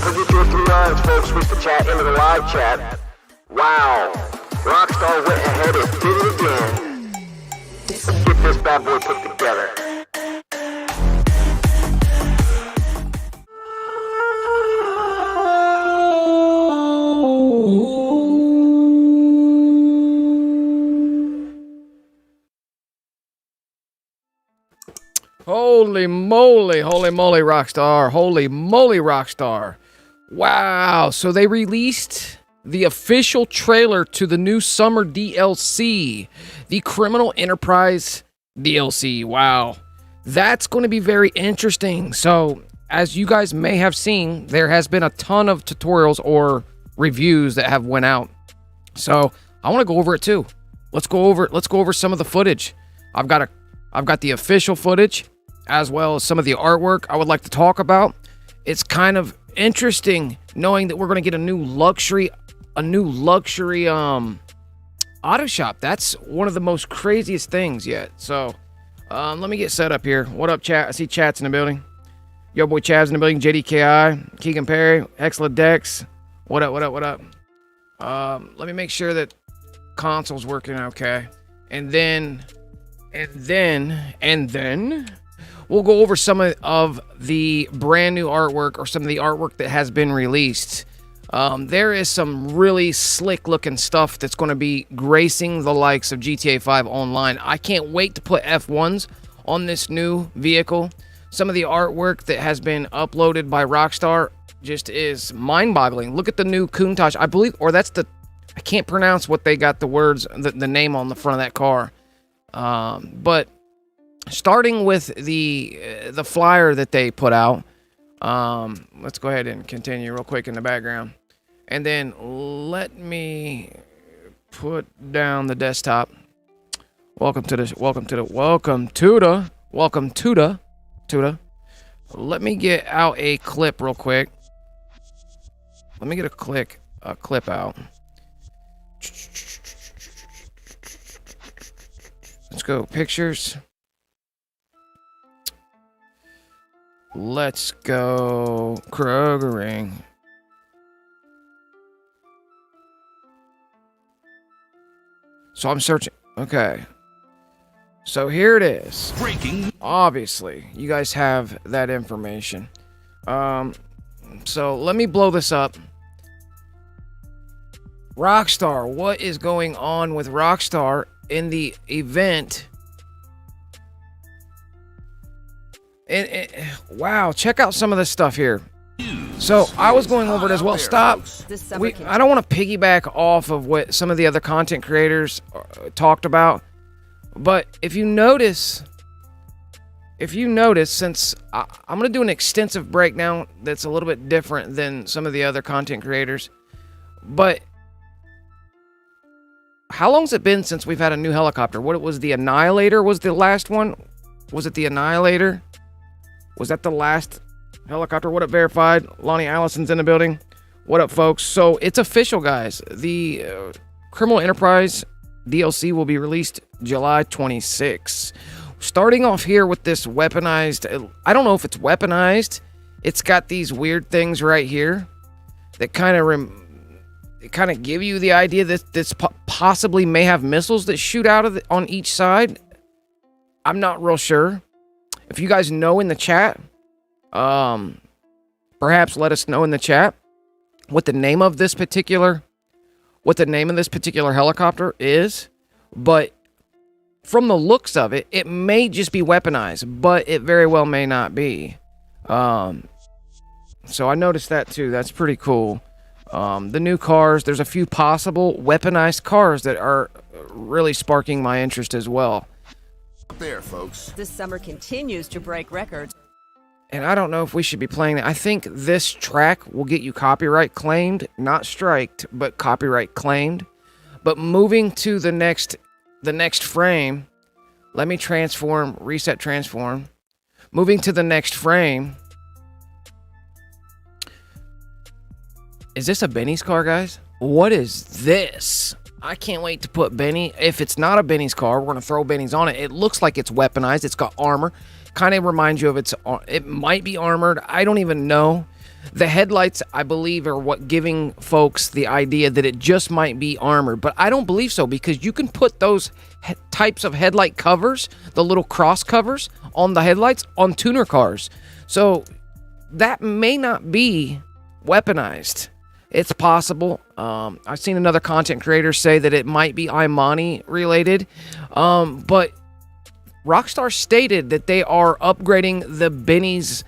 forget to hit the lines, folks. Switch the chat into the live chat. Wow. Rockstar went ahead and did it again. Let's get this bad boy put together. Holy moly, Rockstar. Holy moly, Rockstar. Wow. So they released the official trailer to the new summer DLC, the Criminal Enterprise DLC. Wow. That's going to be very interesting. So, as you guys may have seen, there has been a ton of tutorials or reviews that have went out. So, I want to go over it too. Let's go over some of the footage. I've got the official footage as well as some of the artwork I would like to talk about. It's kind of interesting knowing that we're going to get a new luxury auto shop. That's one of the most craziest things yet. So, let me get set up here. What up, chat? I see chats in the building. Yo, boy, Chav's in the building. JDKI, Keegan Perry, Hexla Dex. What up? Let me make sure that console's working okay. And then we'll go over some of the brand new artwork or some of the artwork that has been released. There is some really slick looking stuff that's going to be gracing the likes of GTA 5 Online. I can't wait to put F1s on this new vehicle. Some of the artwork that has been uploaded by Rockstar just is mind-boggling. Look at the new Countach, I believe, or that's the, I can't pronounce what they got the words, the name on the front of that car. But starting with the flyer that they put out, let's go ahead and continue real quick in the background. And then let me put down the desktop. Welcome to the. Let me get out a clip real quick. Let me get a clip out. Let's go pictures. Let's go Krogering. So I'm searching. Okay. So here it is. Breaking. Obviously, you guys have that information. So let me blow this up. Rockstar, what is going on with Rockstar in the event? Wow, check out some of this stuff here. So I was going over it as well. Stop. I don't want to piggyback off of what some of the other content creators talked about, but if you notice, since I'm going to do an extensive breakdown that's a little bit different than some of the other content creators, but how long's it been since we've had a new helicopter? What, it was the Annihilator was the last one? Was it the Annihilator? Was that the last helicopter? What up, Verified? Lonnie Allison's in the building. What up, folks? So it's official, guys. The Criminal Enterprise DLC will be released July 26. Starting off here with this weaponized. I don't know if it's weaponized. It's got these weird things right here that kind of give you the idea that this possibly may have missiles that shoot out of on each side. I'm not real sure. If you guys know in the chat, perhaps let us know in the chat what the name of this particular helicopter is. But from the looks of it, it may just be weaponized, but it very well may not be. So I noticed that too. That's pretty cool. The new cars, there's a few possible weaponized cars that are really sparking my interest as well. There, folks. This summer continues to break records. And I don't know if we should be playing it. I think this track will get you copyright claimed, not striked, but copyright claimed. But moving to the next frame, let me reset transform. Moving to the next frame. Is this a Benny's car, guys? What is this? I can't wait to put Benny. If it's not a Benny's car, we're going to throw Benny's on it. It looks like it's weaponized. It's got armor. Kind of reminds you of it might be armored. I don't even know. The headlights, I believe, are what giving folks the idea that it just might be armored. But I don't believe so, because you can put those types of headlight covers, the little cross covers on the headlights, on tuner cars. So that may not be weaponized. It's possible. I've seen another content creator say that it might be Imani related. But Rockstar stated that they are upgrading the Benny's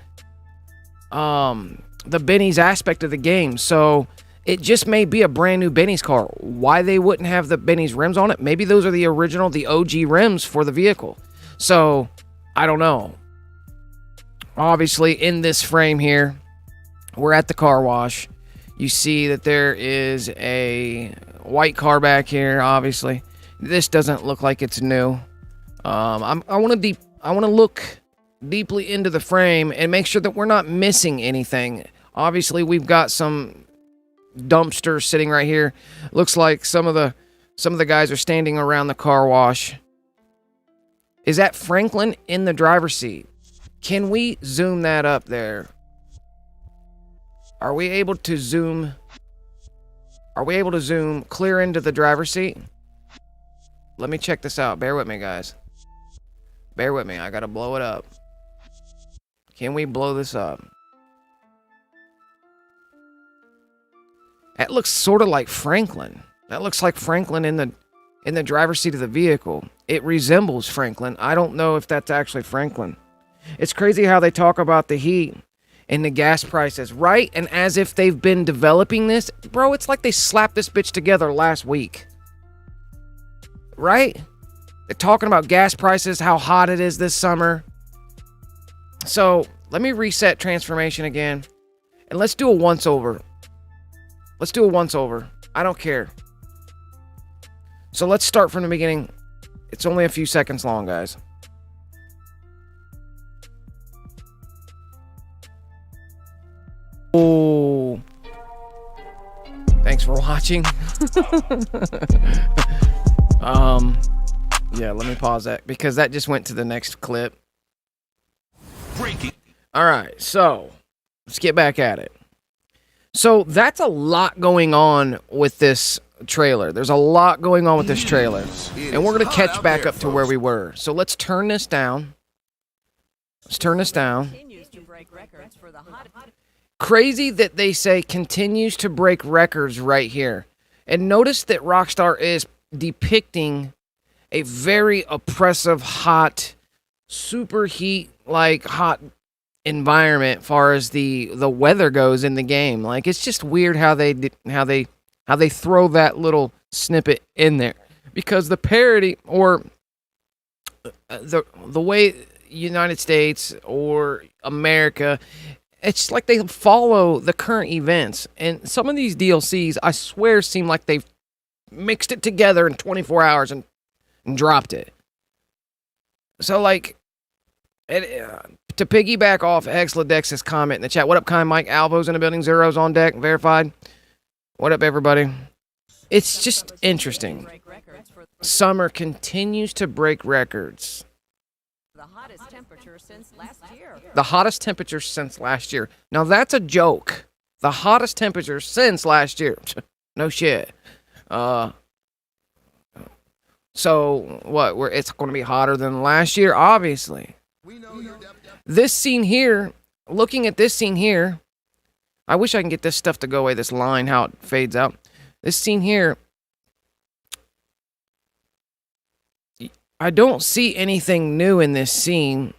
aspect of the game, so it just may be a brand new Benny's car. Why they wouldn't have the Benny's rims on it? Maybe those are the original, the OG rims for the vehicle. So I don't know. Obviously, in this frame here, we're at the car wash. You see that there is a white car back here. Obviously, this doesn't look like it's new. I want to look deeply into the frame and make sure that we're not missing anything. Obviously, we've got some dumpsters sitting right here. Looks like some of the guys are standing around the car wash. Is that Franklin in the driver's seat? Can we zoom that up there? Are we able to zoom? Are we able to zoom clear into the driver's seat? Let me check this out. Bear with me, guys. Bear with me. I gotta blow it up. Can we blow this up? That looks sort of like Franklin. That looks like Franklin in the driver's seat of the vehicle. It resembles Franklin. I don't know if that's actually Franklin. It's crazy how they talk about the heat and the gas prices, right? And as if they've been developing this. Bro, it's like they slapped this bitch together last week. Right? They're talking about gas prices, how hot it is this summer. So, let me reset transformation again. And let's do a once-over. Let's do a once-over. I don't care. So let's start from the beginning. It's only a few seconds long, guys. Oh. Thanks for watching. Yeah, let me pause that because that just went to the next clip. Breaking. All right, so let's get back at it. So that's a lot going on with this trailer. There's a lot going on with this trailer. And we're going to catch back up to where we were. So let's turn this down. Let's turn this down. Continues to break records for the hot. Crazy that they say continues to break records right here. And notice that Rockstar is depicting a very oppressive, hot, super heat, like hot environment far as the weather goes in the game. Like, it's just weird how they throw that little snippet in there, because the parody or the way United States or America, it's like they follow the current events. And some of these DLCs, I swear, seem like they've mixed it together in 24 hours and dropped it. So, like, to piggyback off Exladex's comment in the chat, what up, Kai Mike? Alvo's in the building, Zero's on deck, verified. What up, everybody? It's just interesting. Summer continues to break records. The hottest temperature since last year. The hottest temperature since last year. Now, that's a joke. The hottest temperature since last year. No shit. So, what? It's going to be hotter than last year? Obviously. This scene here, looking at this scene here, I wish I can get this stuff to go away, this line, how it fades out. This scene here, I don't see anything new in this scene.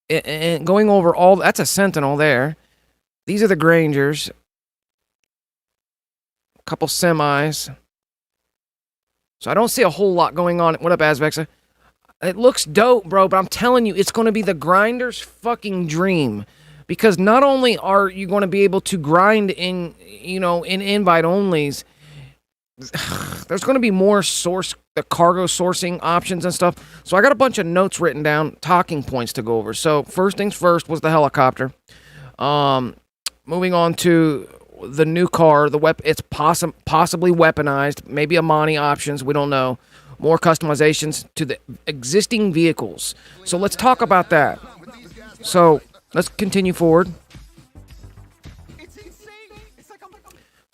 And going over all, that's a Sentinel there. These are the Grangers. A couple semis. So I don't see a whole lot going on. What up, Azvexa? It looks dope, bro, but I'm telling you, it's going to be the grinder's fucking dream. Because not only are you going to be able to grind in, in invite onlys, there's going to be more the cargo sourcing options and stuff. So I got a bunch of notes written down, talking points to go over. So first things first was the helicopter. Moving on to the new car, it's possibly weaponized, maybe Amani options, we don't know. More customizations to the existing vehicles. So let's talk about that. So let's continue forward.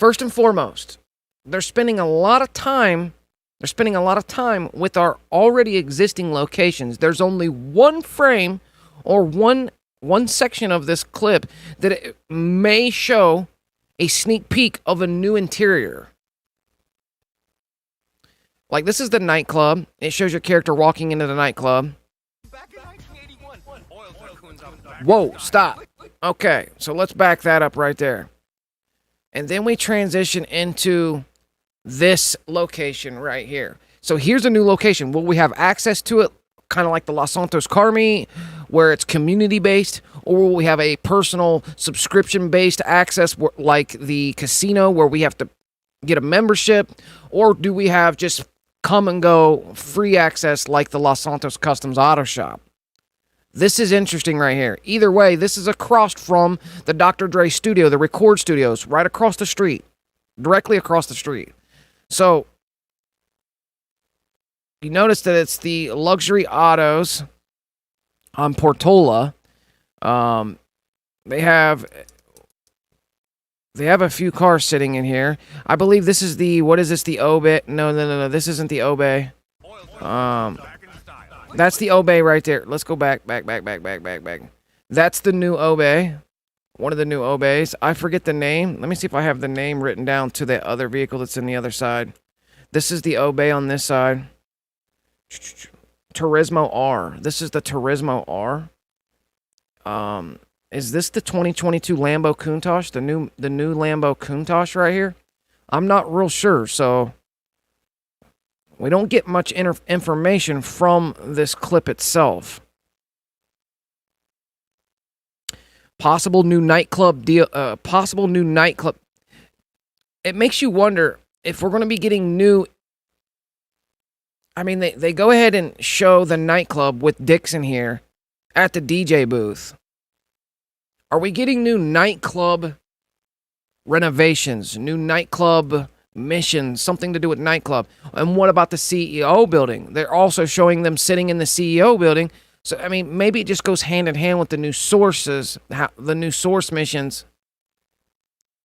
First and foremost, they're spending a lot of time. They're spending a lot of time with our already existing locations. There's only one frame or one section of this clip that it may show a sneak peek of a new interior. Like, this is the nightclub. It shows your character walking into the nightclub. Whoa, stop. Okay, so let's back that up right there. And then we transition into this location right here. So here's a new location. Will we have access to it, kind of like the Los Santos Car Meet, where it's community-based, or will we have a personal subscription-based access like the casino where we have to get a membership, or do we have just come and go free access like the Los Santos Customs Auto Shop? This is interesting right here. Either way, this is across from the Dr. Dre studio, the record studios, right across the street, directly across the street. So you notice that it's the luxury autos on Portola. They have a few cars sitting in here. I believe this is the, what is this, the Obey? No, this isn't the Obey. That's the Obey right there. Let's go back. That's the new Obey. One of the new Obeys. I forget the name. Let me see if I have the name written down to the other vehicle that's in the other side. This is the Obey on this side. Turismo R. This is the Turismo R. Is this the 2022 Lambo Countach? The new Lambo Countach right here? I'm not real sure, so we don't get much information from this clip itself. Possible new nightclub deal. Possible new nightclub. It makes you wonder if we're going to be getting new. I mean, they go ahead and show the nightclub with Dixon here at the DJ booth. Are we getting new nightclub renovations, new nightclub missions, something to do with nightclub? And what about the CEO building? They're also showing them sitting in the CEO building. So, I mean, maybe it just goes hand in hand with the new sources, the new source missions.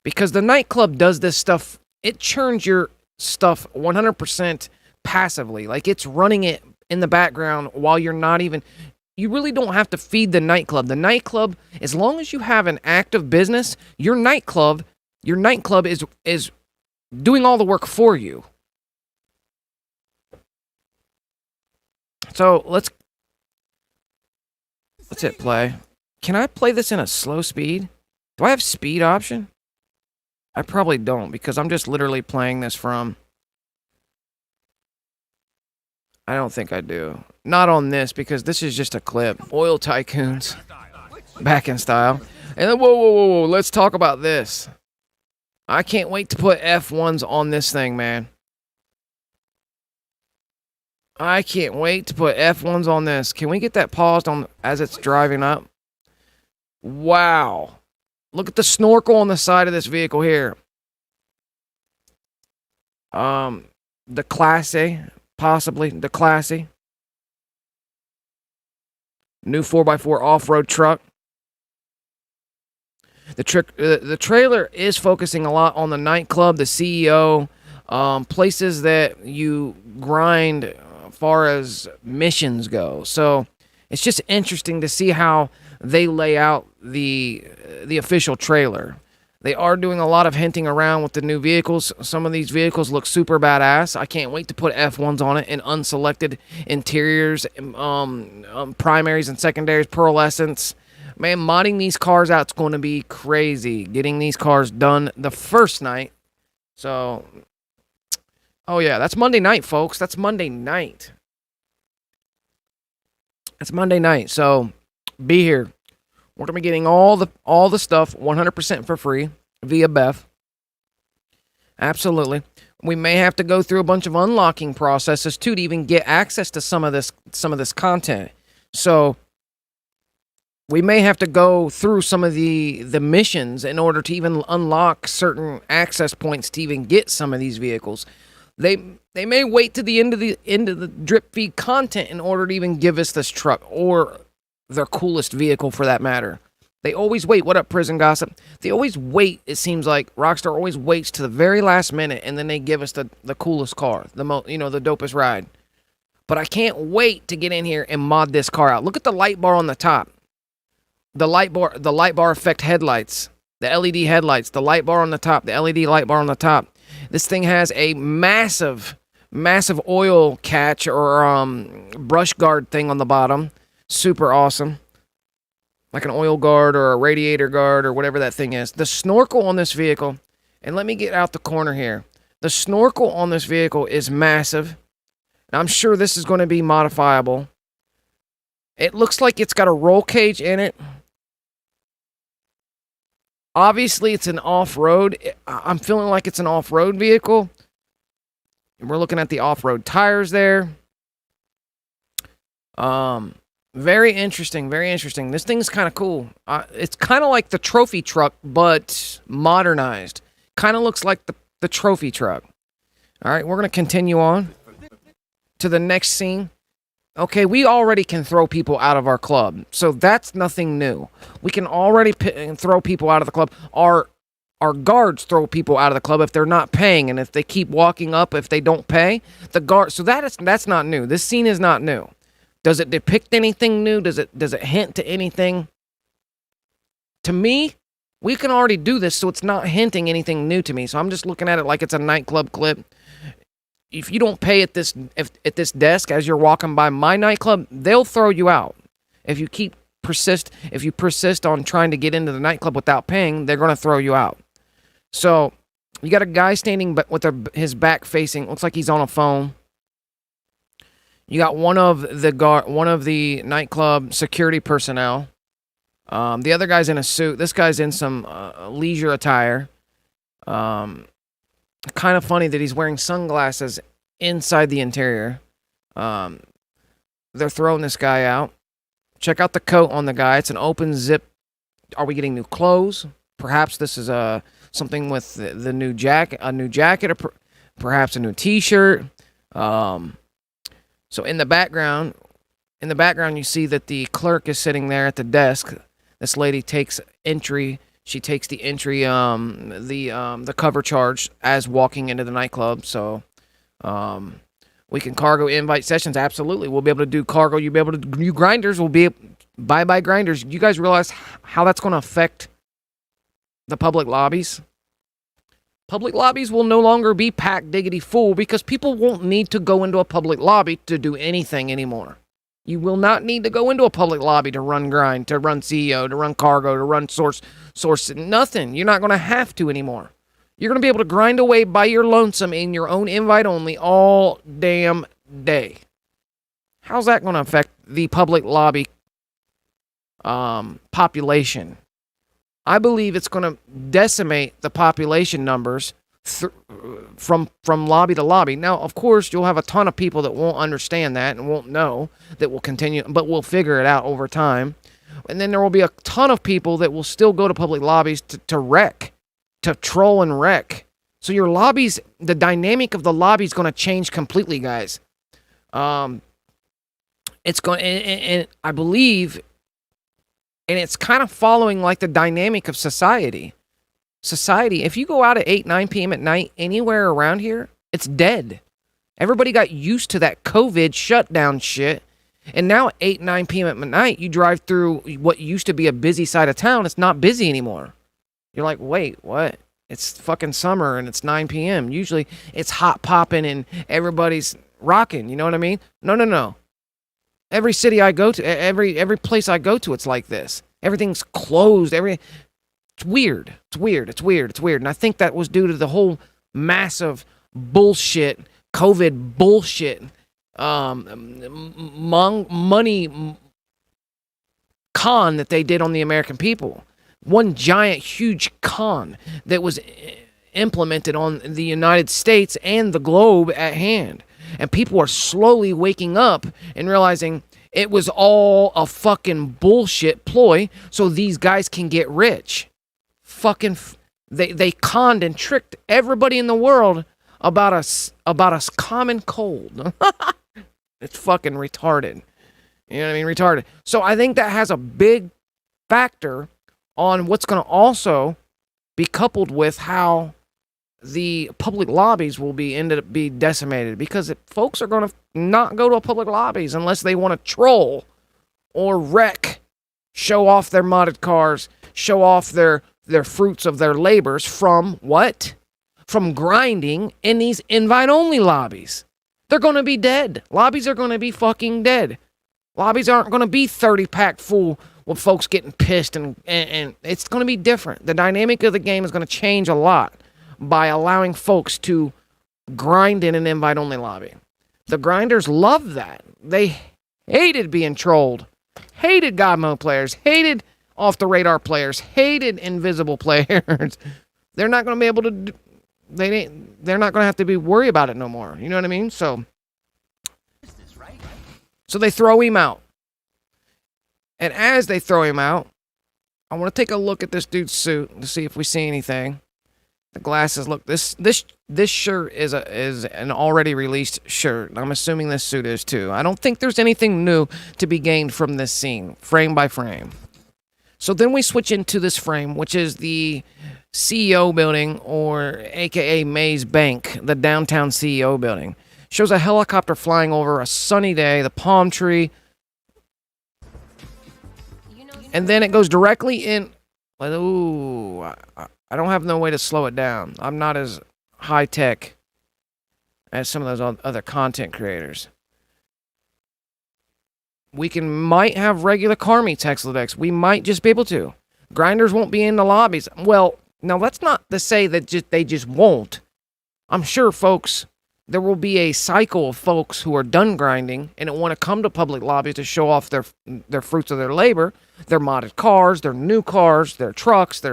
Because the nightclub does this stuff. It churns your stuff 100% passively. Like, it's running it in the background while you're not even... You really don't have to feed the nightclub. The nightclub, as long as you have an active business, your nightclub is doing all the work for you. So let's hit play. Can I play this in a slow speed? Do I have speed option? I probably don't, because I'm just literally playing this from... I don't think I do. Not on this, because this is just a clip. Oil tycoons. Back in style. And then, whoa. Let's talk about this. I can't wait to put F1s on this thing, man. I can't wait to put F1s on this. Can we get that paused on as it's driving up? Wow. Look at the snorkel on the side of this vehicle here. The Classy. Possibly the Classy. New 4x4 off-road truck. The trailer is focusing a lot on the nightclub, the CEO, places that you grind as far as missions go. So it's just interesting to see how they lay out the official trailer. They are doing a lot of hinting around with the new vehicles. Some of these vehicles look super badass. I can't wait to put F1s on it in unselected interiors, primaries and secondaries, pearlescence. Man, modding these cars out is going to be crazy. Getting these cars done the first night. So, oh yeah, that's Monday night, folks. That's Monday night. That's Monday night. So, be here. We're going to be getting all the stuff 100% for free via BEFF. Absolutely. We may have to go through a bunch of unlocking processes too to even get access to some of this content. So we may have to go through some of the missions in order to even unlock certain access points to even get some of these vehicles. They may wait to the end of the drip feed content in order to even give us this truck or their coolest vehicle for that matter. They always wait. What up, Prison Gossip? They always wait. It seems like Rockstar always waits to the very last minute, and then they give us the coolest car, the dopest ride. But I can't wait to get in here and mod this car out. Look at the light bar on the top. The light bar effect headlights, the LED headlights, the light bar on the top, the LED light bar on the top. This thing has a massive oil catch or brush guard thing on the bottom. Super awesome. Like an oil guard or a radiator guard or whatever that thing is. The snorkel on this vehicle, and let me get out the corner here. The snorkel on this vehicle is massive. And I'm sure this is going to be modifiable. It looks like it's got a roll cage in it. Obviously, it's an off-road. I'm feeling like it's an off-road vehicle. We're looking at the off-road tires there. Very interesting, very interesting. This thing's kind of cool. It's kind of like the trophy truck, but modernized. Kind of looks like the trophy truck. All right, we're going to continue on to the next scene. Okay, we already can throw people out of our club, so that's nothing new. We can already throw people out of the club. Our guards throw people out of the club if they're not paying, and if they keep walking up, if they don't pay, the guard. So that's not new. This scene is not new. Does it depict anything new? Does it hint to anything? To me, we can already do this, so it's not hinting anything new to me. So I'm just looking at it like it's a nightclub clip. If you don't pay at this desk as you're walking by my nightclub, they'll throw you out. If you persist on trying to get into the nightclub without paying, they're going to throw you out. So you got a guy standing with his back facing. Looks like he's on a phone. You got one of the nightclub security personnel. The other guy's in a suit. This guy's in some leisure attire. Kind of funny that he's wearing sunglasses inside the interior. They're throwing this guy out. Check out the coat on the guy. It's an open zip. Are we getting new clothes? Perhaps this is something with the new jacket, or perhaps a new T-shirt. So in the background, you see that the clerk is sitting there at the desk. This lady takes entry. She takes the entry, the cover charge as walking into the nightclub. So, we can cargo invite sessions. Absolutely, we'll be able to do cargo. You'll be able to do grinders. Will be bye grinders. You guys realize how that's going to affect the public lobbies? Public lobbies will no longer be packed diggity full because people won't need to go into a public lobby to do anything anymore. You will not need to go into a public lobby to run grind, to run CEO, to run cargo, to run source, nothing. You're not going to have to anymore. You're going to be able to grind away by your lonesome in your own invite only all damn day. How's that going to affect the public lobby population? I believe it's going to decimate the population numbers from lobby to lobby. Now, of course, you'll have a ton of people that won't understand that and won't know, that will continue, but we'll figure it out over time. And then there will be a ton of people that will still go to public lobbies to wreck, to troll and wreck. So your lobbies, the dynamic of the lobby is going to change completely, guys. It's going, and I believe, and it's kind of following like the dynamic of society. Society, if you go out at 8, 9 p.m. at night anywhere around here, it's dead. Everybody got used to that COVID shutdown shit. And now at 8, 9 p.m. at night, you drive through what used to be a busy side of town. It's not busy anymore. You're like, wait, what? It's fucking summer and it's 9 p.m. Usually it's hot popping and everybody's rocking. You know what I mean? No. Every city I go to, every place I go to, it's like this. Everything's closed. It's weird. And I think that was due to the whole massive bullshit, COVID bullshit, money con that they did on the American people. One giant, huge con that was implemented on the United States and the globe at hand. And people are slowly waking up and realizing it was all a fucking bullshit ploy so these guys can get rich. They conned and tricked everybody in the world about a common cold. It's fucking retarded. You know what I mean? Retarded. So I think that has a big factor on what's going to also be coupled with how the public lobbies will be ended up be decimated, because if folks are going to not go to public lobbies unless they want to troll or wreck, show off their modded cars, show off their fruits of their labors from what? From grinding in these invite-only lobbies. They're going to be dead. Lobbies are going to be fucking dead. Lobbies aren't going to be 30-pack full with folks getting pissed, and it's going to be different. The dynamic of the game is going to change a lot by allowing folks to grind in an invite-only lobby. The grinders love that. They hated being trolled, hated God mode players, hated off-the-radar players, hated invisible players. They're not going to be able to... They're not going to have to be worried about it no more. You know what I mean? So they throw him out. And as they throw him out, I want to take a look at this dude's suit to see if we see anything. The glasses, look, this shirt is an already released shirt. I'm assuming this suit is too. I don't think there's anything new to be gained from this scene, frame by frame. So then we switch into this frame, which is the CEO building, or aka Maze Bank, the downtown CEO building. Shows a helicopter flying over a sunny day, the palm tree, and then it goes directly in. Ooh, I don't have no way to slow it down. I'm not as high tech as some of those other content creators. We might have regular car meets Hexadex. We might just be able to. Grinders won't be in the lobbies. Well, now that's not to say that they just won't. I'm sure, folks, there will be a cycle of folks who are done grinding and want to come to public lobbies to show off their fruits of their labor, their modded cars, their new cars, their trucks.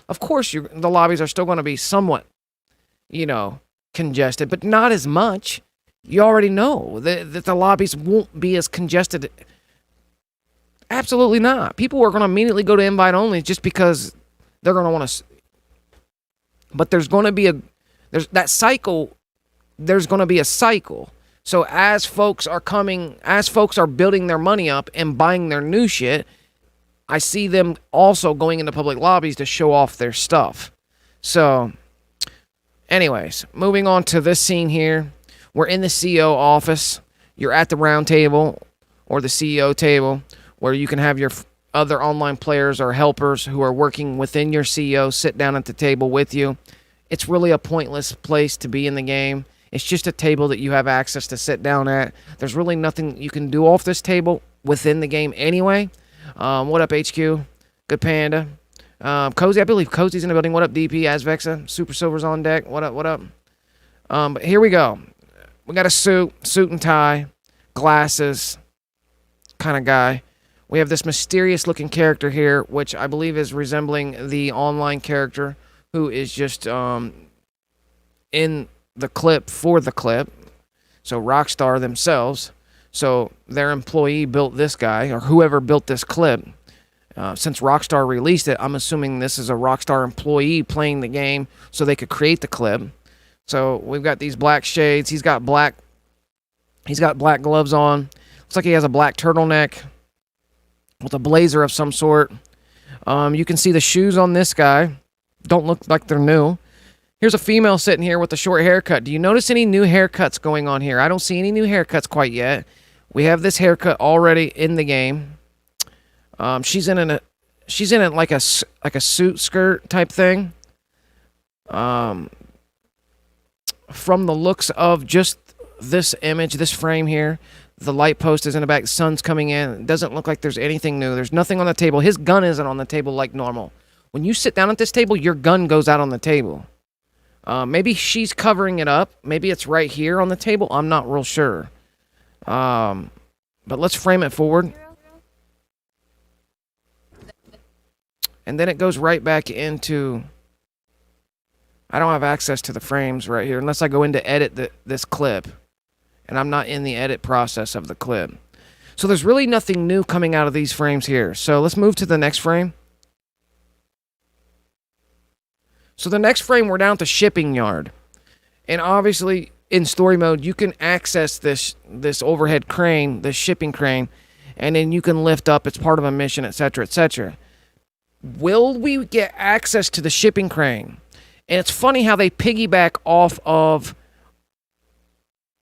Of course, the lobbies are still going to be somewhat, congested, but not as much. You already know that the lobbies won't be as congested. Absolutely not. People are going to immediately go to invite only just because they're going to want to. But there's going to be that cycle. There's going to be a cycle. So as folks are building their money up and buying their new shit, I see them also going into public lobbies to show off their stuff. So, anyways, moving on to this scene here. We're in the CEO office. You're at the round table or the CEO table where you can have your other online players or helpers who are working within your CEO sit down at the table with you. It's really a pointless place to be in the game. It's just a table that you have access to sit down at. There's really nothing you can do off this table within the game anyway. What up, HQ? Good Panda. Cozy, I believe Cozy's in the building. What up, DP? Azvexa. Super Silver's on deck. What up? But here we go. We got a suit and tie, glasses kind of guy. We have this mysterious looking character here, which I believe is resembling the online character who is just in the clip for the clip. So Rockstar themselves. So their employee built this guy, or whoever built this clip. Since Rockstar released it, I'm assuming this is a Rockstar employee playing the game so they could create the clip. So we've got these black shades. He's got black gloves on. Looks like he has a black turtleneck with a blazer of some sort. You can see the shoes on this guy. Don't look like they're new. Here's a female sitting here with a short haircut. Do you notice any new haircuts going on here? I don't see any new haircuts quite yet. We have this haircut already in the game. She's in it like a suit skirt type thing. From the looks of just this image, this frame here, the light post is in the back, the sun's coming in. It doesn't look like there's anything new. There's nothing on the table. His gun isn't on the table like normal. When you sit down at this table, your gun goes out on the table. Maybe she's covering it up. Maybe it's right here on the table. I'm not real sure. But let's frame it forward. And then it goes right back into... I don't have access to the frames right here unless I go in to edit this clip. And I'm not in the edit process of the clip. So there's really nothing new coming out of these frames here. So let's move to the next frame. So the next frame, we're down to shipping yard. And obviously, in story mode, you can access this overhead crane, this shipping crane, and then you can lift up. It's part of a mission, etc., etc. Will we get access to the shipping crane? And it's funny how they piggyback off of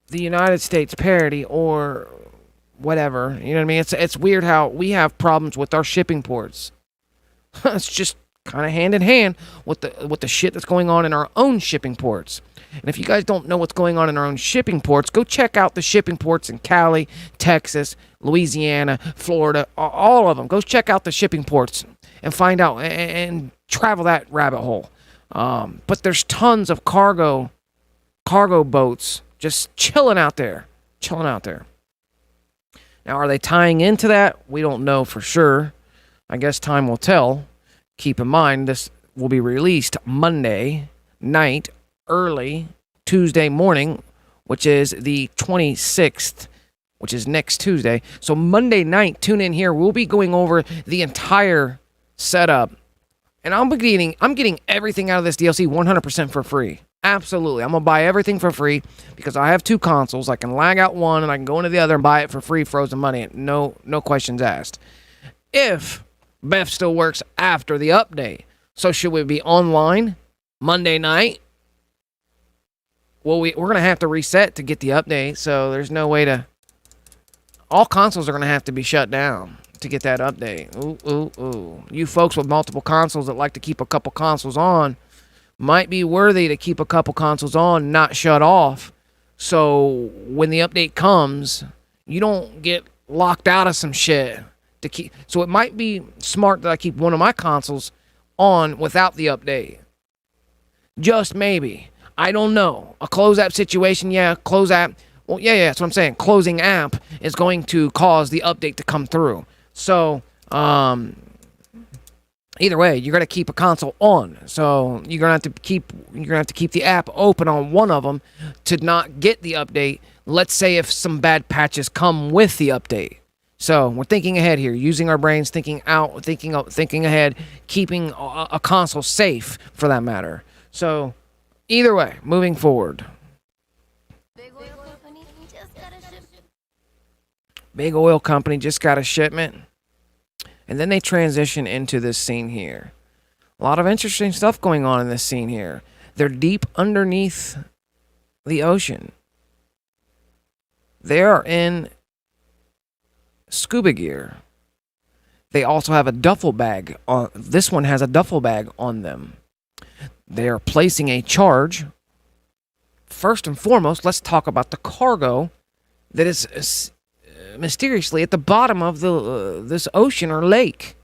the United States parity or whatever. You know what I mean? It's weird how we have problems with our shipping ports. It's just kind of hand in hand with the shit that's going on in our own shipping ports. And if you guys don't know what's going on in our own shipping ports, go check out the shipping ports in Cali, Texas, Louisiana, Florida, all of them. Go check out the shipping ports and find out and travel that rabbit hole. But there's tons of cargo boats just chilling out there. Now, are they tying into that? We don't know for sure. I guess time will tell. Keep in mind, this will be released Monday night, early Tuesday morning, which is the 26th, which is next Tuesday. So Monday night, tune in here. We'll be going over the entire setup. And I'm getting everything out of this DLC 100% for free. Absolutely. I'm going to buy everything for free because I have 2 consoles. I can lag out one and I can go into the other and buy it for free, frozen money. No questions asked. If BEFF still works after the update. So should we be online Monday night? Well, we're going to have to reset to get the update. So there's no way to... All consoles are going to have to be shut down to get that update. Ooh. You folks with multiple consoles that like to keep a couple consoles on might be worthy to keep a couple consoles on, not shut off. So when the update comes, you don't get locked out of some shit. So it might be smart that I keep one of my consoles on without the update. Just maybe. I don't know. A close app situation, yeah. Close app. Well, yeah, that's what I'm saying. Closing app is going to cause the update to come through. So, either way, you're gonna keep a console on. So you're gonna have to keep the app open on one of them to not get the update. Let's say if some bad patches come with the update. So we're thinking ahead here, using our brains, thinking ahead, keeping a console safe for that matter. So either way, moving forward. Big oil company just got a shipment. And then they transition into this scene here. A lot of interesting stuff going on in this scene here. They're deep underneath the ocean. They are in scuba gear. They also have a duffel bag. This one has a duffel bag on them. They are placing a charge. First and foremost, let's talk about the cargo that is mysteriously at the bottom of this ocean or lake.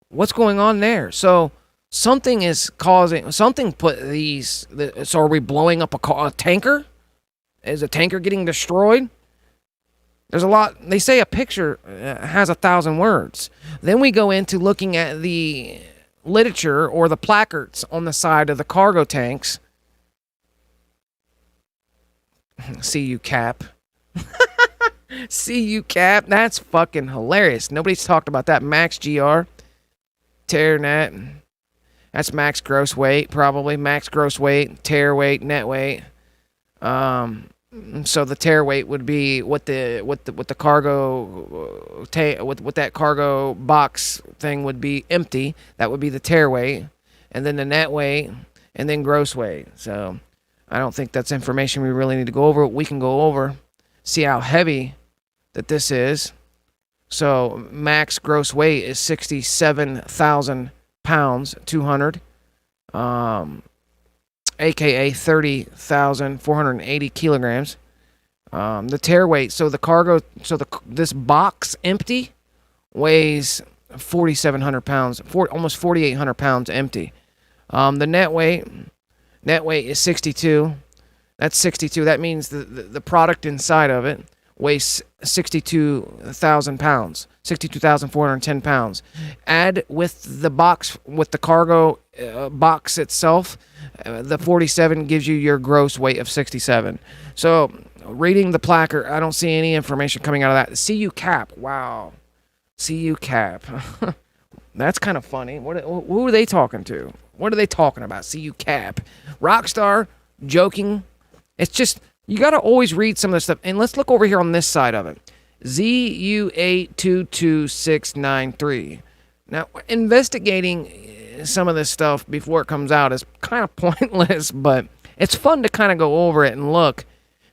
What's going on there? So something is causing... Something put these... So are we blowing up a tanker? Is a tanker getting destroyed? There's a lot... They say a picture has 1,000 words. Then we go into looking at the literature or the placards on the side of the cargo tanks. See you, Cap. See you, Cap. That's fucking hilarious. Nobody's talked about that. Max GR. Tear net. That's max gross weight, probably. Max gross weight, tear weight, net weight. So the tear weight would be what the cargo what that cargo box thing would be empty. That would be the tear weight, and then the net weight, and then gross weight. So I don't think that's information we really need to go over. We can go over, see how heavy that this is. So max gross weight is 67,000 pounds, 200. AKA 30,480 kilograms. The tear weight, so the cargo, this box empty weighs 4,700 pounds, almost 4,800 pounds empty. The net weight is 62. That's 62. That means the product inside of it weighs 62,000 pounds, 62,410 pounds. Add with the box, with the cargo box itself, the 47 gives you your gross weight of 67. So, reading the placard, I don't see any information coming out of that. CU Cap, wow. CU Cap. That's kind of funny. Who are they talking to? What are they talking about? CU Cap. Rockstar, joking. It's just, you got to always read some of this stuff. And let's look over here on this side of it. ZU822693. Now, investigating some of this stuff before it comes out is kind of pointless, but it's fun to kind of go over it and look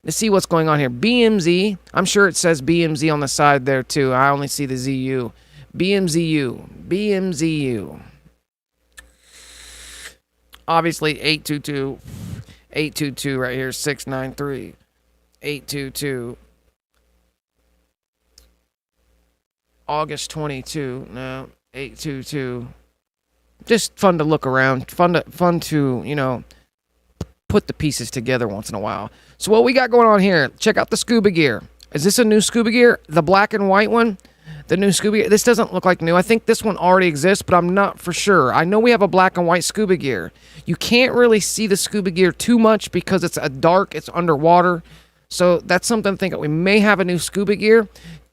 to see what's going on here. BMZ, I'm sure it says BMZ on the side there too. I only see the ZU. BMZU. Obviously 822 right here, 693. 822. August 22. No, 822. Just fun to look around. Fun to, you know, put the pieces together once in a while. So what we got going on here, check out the scuba gear. Is this a new scuba gear? The black and white one? The new scuba gear? This doesn't look like new. I think this one already exists, but I'm not for sure. I know we have a black and white scuba gear. You can't really see the scuba gear too much because it's it's underwater. So that's something to think of. We may have a new scuba gear.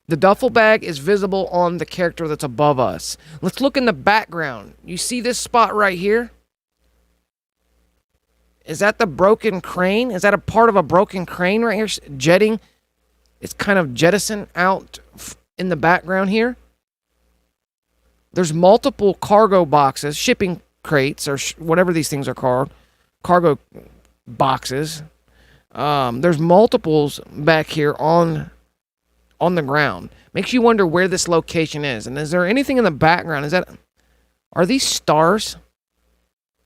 The duffel bag is visible on the character that's above us. Let's look in the background. You see this spot right here? Is that the broken crane? Is that a part of a broken crane right here? Jetting. It's kind of jettisoned out in the background here. There's multiple cargo boxes, shipping crates, or whatever these things are called. Cargo boxes. There's multiples back here on the ground. Makes you wonder where this location is. And is there anything in the background? Are these stars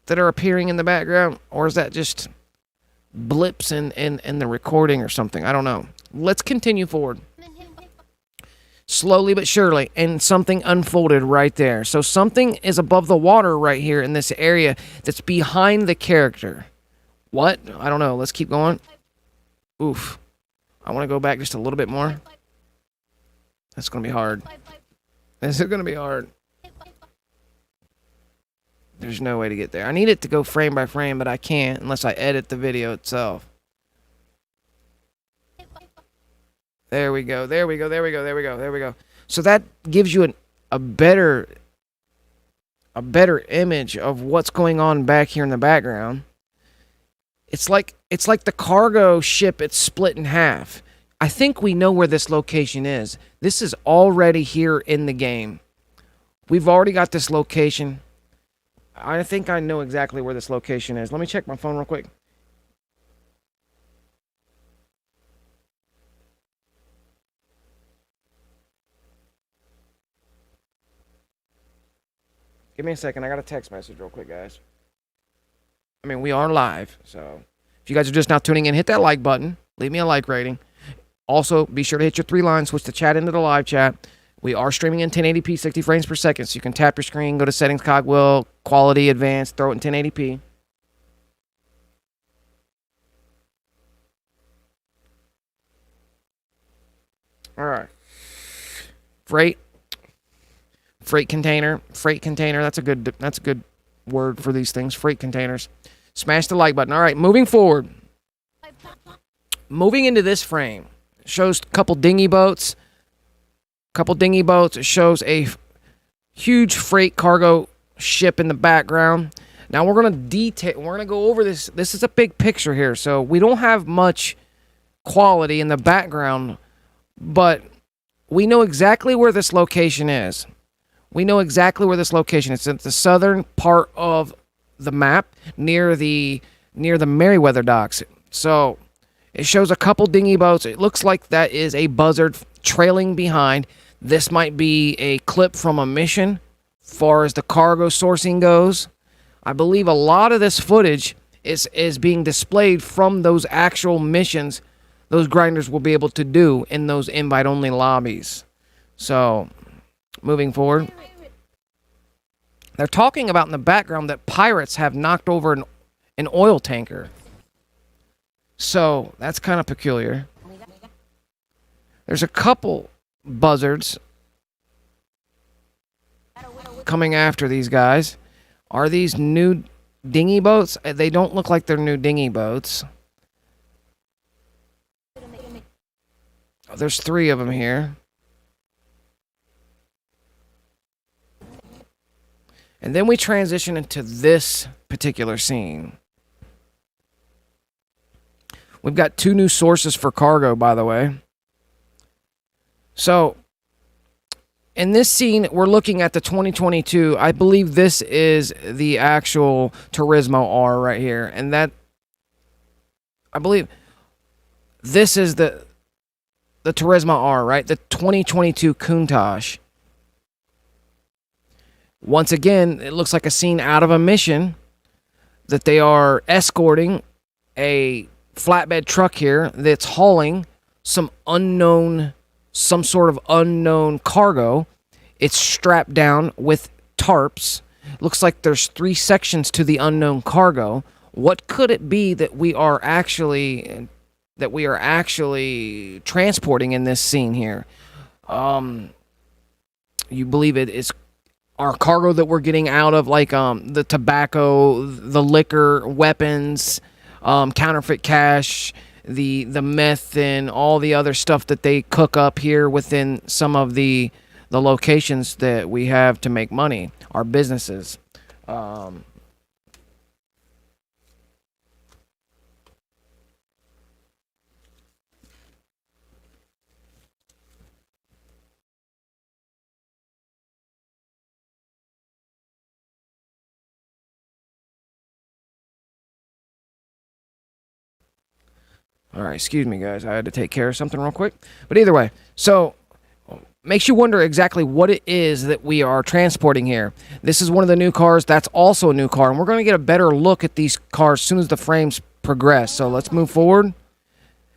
that are appearing in the background, or is that just blips in the recording or something? I don't know. Let's continue forward. Slowly but surely, and something unfolded right there. So something is above the water right here in this area that's behind the character. What? I don't know. Let's keep going. Oof. I want to go back just a little bit more. That's going to be hard. This is going to be hard. There's no way to get there. I need it to go frame by frame, but I can't unless I edit the video itself. There we go. There we go. There we go. There we go. There we go. So that gives you a better image of what's going on back here in the background. It's like the cargo ship. It's split in half. I think we know where this location is. This is already here in the game. We've already got this location. I think I know exactly where this location is. Let me check my phone real quick. Give me a second. I got a text message real quick, guys. I mean, we are live, so if you guys are just now tuning in, hit that like button. Leave me a like rating. Also, be sure to hit your 3 lines. Switch the chat into the live chat. We are streaming in 1080p, 60 frames per second, so you can tap your screen, go to settings, cogwheel, quality, advanced, throw it in 1080p. All right. Freight container. That's a good word for these things. Freight containers. Smash the like button. All right, moving forward. Moving into this frame. Shows a couple dinghy boats. It shows a huge freight cargo ship in the background. Now we're going to go over this. This is a big picture here, so we don't have much quality in the background, but we know exactly where this location is. It's at the southern part of the map near the Merryweather docks. So it shows a couple dinghy boats. It looks like that is a buzzard trailing behind. This might be a clip from a mission as far as the cargo sourcing goes. I believe a lot of this footage is being displayed from those actual missions those grinders will be able to do in those invite-only lobbies. So, moving forward. They're talking about in the background that pirates have knocked over an oil tanker. So, that's kind of peculiar. There's a couple buzzards coming after these guys. Are these new dinghy boats? They don't look like they're new dinghy boats. There's 3 of them here. And then we transition into this particular scene. We've got 2 new sources for cargo, by the way. So, in this scene, we're looking at the 2022. I believe this is the actual Turismo R right here. And that, I believe this is the Turismo R, right? The 2022 Countach. Once again, it looks like a scene out of a mission that they are escorting a flatbed truck here that's hauling some sort of unknown cargo. It's strapped down with tarps. Looks like there's 3 sections to the unknown cargo. What could it be that we are actually transporting in this scene here? You believe it is our cargo that we're getting out of, like the tobacco, the liquor, weapons, counterfeit cash, the meth, and all the other stuff that they cook up here within some of the locations that we have to make money, our businesses. All right, excuse me, guys. I had to take care of something real quick. But either way, so makes you wonder exactly what it is that we are transporting here. This is one of the new cars. That's also a new car. And we're going to get a better look at these cars as soon as the frames progress. So let's move forward.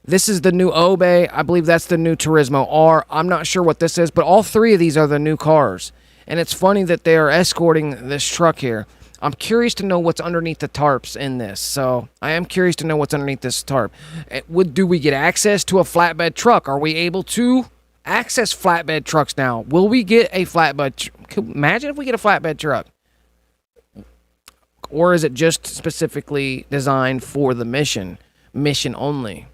This is the new Obey. I believe that's the new Turismo R. I'm not sure what this is, but all 3 of these are the new cars. And it's funny that they are escorting this truck here. I'm curious to know what's underneath the tarps in this. So I am curious to know what's underneath this tarp. Do we get access to a flatbed truck? Are we able to access flatbed trucks now? Will we get a flatbed? Imagine if we get a flatbed truck. Or is it just specifically designed for the mission only?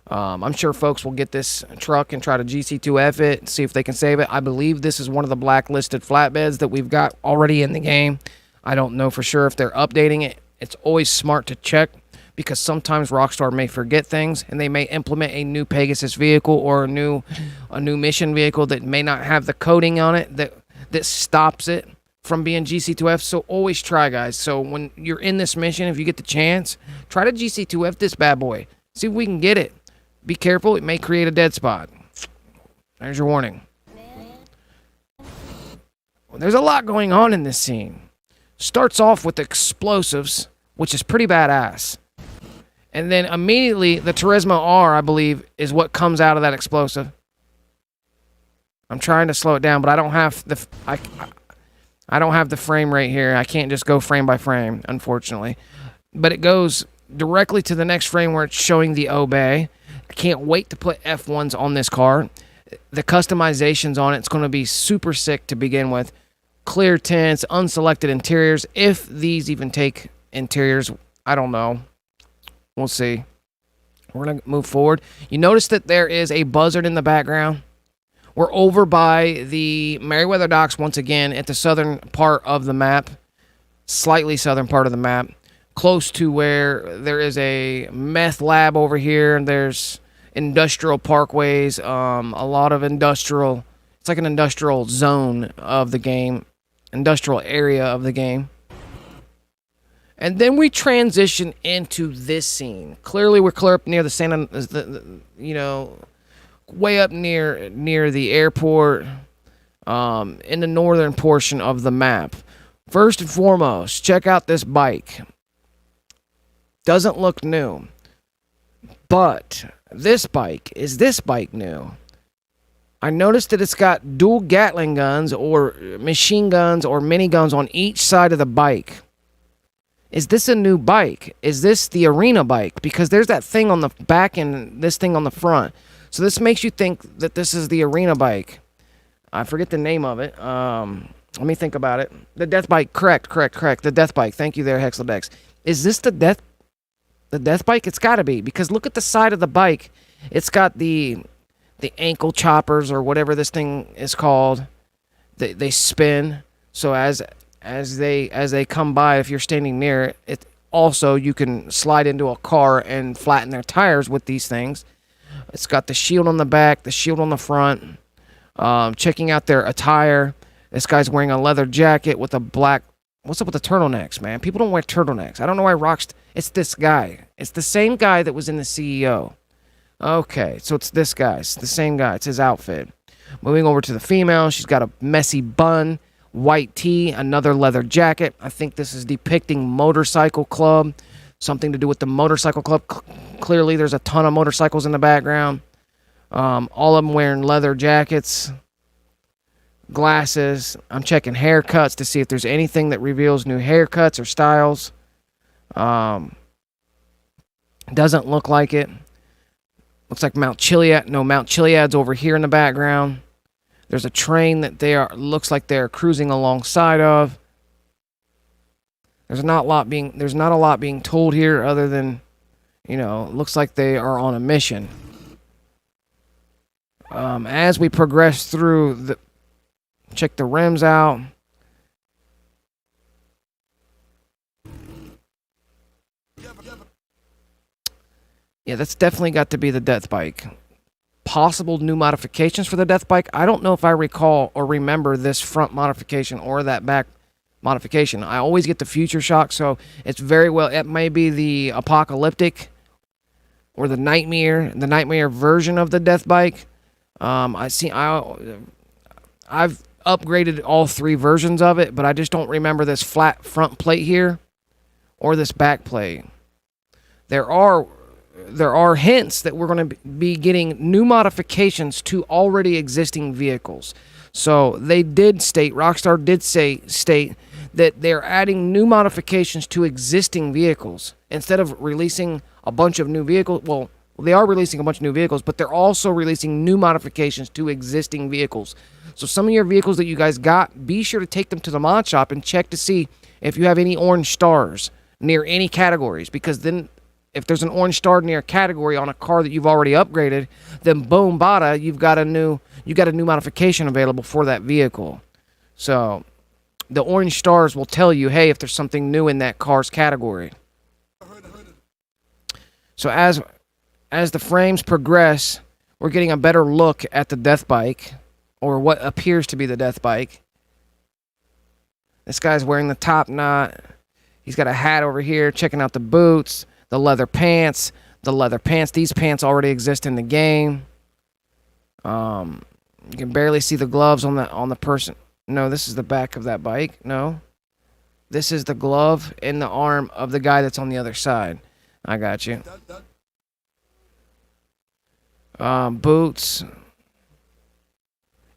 I'm sure folks will get this truck and try to GC2F it, see if they can save it. I believe this is one of the blacklisted flatbeds that we've got already in the game. I don't know for sure if they're updating it. It's always smart to check because sometimes Rockstar may forget things and they may implement a new Pegasus vehicle or a new mission vehicle that may not have the coding on it that stops it from being GC2F. So always try, guys. So when you're in this mission, if you get the chance, try to GC2F this bad boy. See if we can get it. Be careful. It may create a dead spot. There's your warning. Well, there's a lot going on in this scene. Starts off with explosives, which is pretty badass. And then immediately the Turismo R, I believe, is what comes out of that explosive. I'm trying to slow it down, but I don't have the I don't have the frame rate here. I can't just go frame by frame, unfortunately. But it goes directly to the next frame where it's showing the Obey. I can't wait to put F1s on this car. The customizations on it's going to be super sick to begin with. Clear tints, unselected interiors. If these even take interiors, I don't know. We'll see. We're going to move forward. You notice that there is a buzzard in the background. We're over by the Meriwether Docks once again at the southern part of the map. Slightly southern part of the map. Close to where there is a meth lab over here. And there's industrial parkways. A lot of industrial. It's like an industrial zone of the game. Industrial area of the game. And then we transition into this scene. Clearly, we're clear up near the way up near the airport, in the northern portion of the map. First and foremost, check out this bike. Doesn't look new, but this bike new? I noticed that it's got dual Gatling guns or machine guns or miniguns on each side of the bike. Is this a new bike? Is this the arena bike? Because there's that thing on the back and this thing on the front. So this makes you think that this is the arena bike. I forget the name of it. Let me think about it. The death bike. Correct. The death bike. Thank you there, Hexladex. Is this the death bike? It's got to be, because look at the side of the bike. It's got the ankle choppers or whatever this thing is called. They spin. So as they come by, if you're standing near it, also you can slide into a car and flatten their tires with these things. It's got the shield on the back, the shield on the front. Checking out their attire. This guy's wearing a leather jacket with a black. What's up with the turtlenecks, man? People don't wear turtlenecks. I don't know why It's this guy. It's the same guy that was in the CEO. Okay, so it's this guy. It's the same guy. It's his outfit. Moving over to the female. She's got a messy bun, white tee, another leather jacket. I think this is depicting motorcycle club. Something to do with the motorcycle club. Clearly, there's a ton of motorcycles in the background. All of them wearing leather jackets. Glasses. I'm checking haircuts to see if there's anything that reveals new haircuts or styles. Doesn't look like it. Looks like Mount Chiliad. No, Mount Chiliad's over here in the background. There's a train that looks like they're cruising alongside of. There's not a lot being told here other than, looks like they are on a mission. As we progress through check the rims out. Yeah, that's definitely got to be the death bike. Possible new modifications for the death bike. I don't know if I recall or remember this front modification or that back modification. I always get the future shock, so it's very well. It may be the apocalyptic or the nightmare version of the death bike. I've upgraded all three versions of it, but I just don't remember this flat front plate here or this back plate. There are hints that we're going to be getting new modifications to already existing vehicles. So they did state, Rockstar did state that they're adding new modifications to existing vehicles. Instead of releasing a bunch of new vehicles, well, they are releasing a bunch of new vehicles, but they're also releasing new modifications to existing vehicles. So some of your vehicles that you guys got, be sure to take them to the mod shop and check to see if you have any orange stars near any categories, because then if there's an orange star near a category on a car that you've already upgraded, then boom, bada, you got a new modification available for that vehicle. So the orange stars will tell you, hey, if there's something new in that car's category. So as the frames progress, we're getting a better look at the death bike, or what appears to be the death bike. This guy's wearing the top knot. He's got a hat over here, checking out the boots. The leather pants. These pants already exist in the game. You can barely see the gloves on the person. No, this is the back of that bike. No. This is the glove in the arm of the guy that's on the other side. I got you. Boots.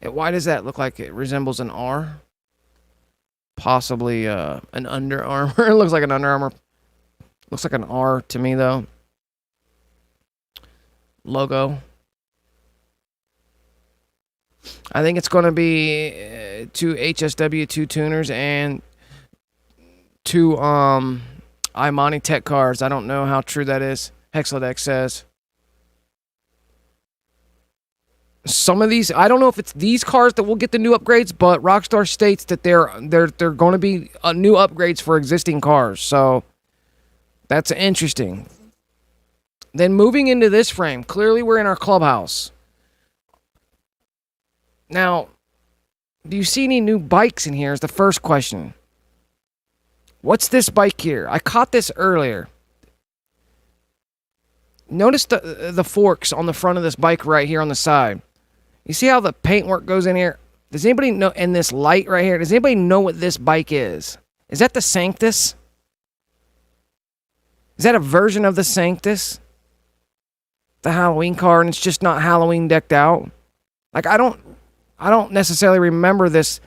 Why does that look like it resembles an R? Possibly an Under Armour. It looks like an Under Armour. Looks like an R to me, though. Logo. I think it's going to be 2 HSW 2 tuners and 2 Imani Tech cars. I don't know how true that is. Hexadex says. Some of these, I don't know if it's these cars that will get the new upgrades, but Rockstar states that they're going to be new upgrades for existing cars. So that's interesting. Then moving into this frame, clearly we're in our clubhouse. Now, do you see any new bikes in here is the first question. What's this bike here? I caught this earlier. Notice the forks on the front of this bike right here on the side. You see how the paintwork goes in here? Does anybody know, in this light right here, does anybody know what this bike is? Is that the Sanctus? Is that a version of the Sanctus? The Halloween car, and it's just not Halloween decked out? Like, I don't necessarily remember this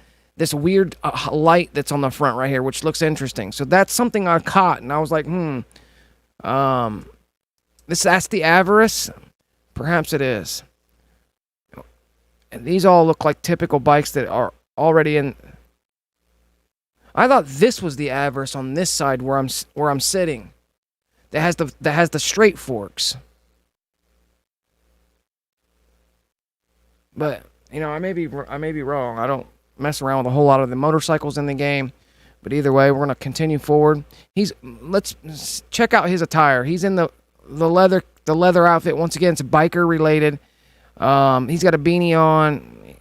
weird light that's on the front right here, which looks interesting. So that's something I caught, and I was like, that's the Avarice? Perhaps it is. And these all look like typical bikes that are already in. I thought this was the Avarice on this side where I'm sitting. That has the straight forks. But I may be wrong. I don't mess around with a whole lot of the motorcycles in the game. But either way, we're gonna continue forward. Let's check out his attire. He's in the leather outfit. Once again, it's biker related. He's got a beanie on.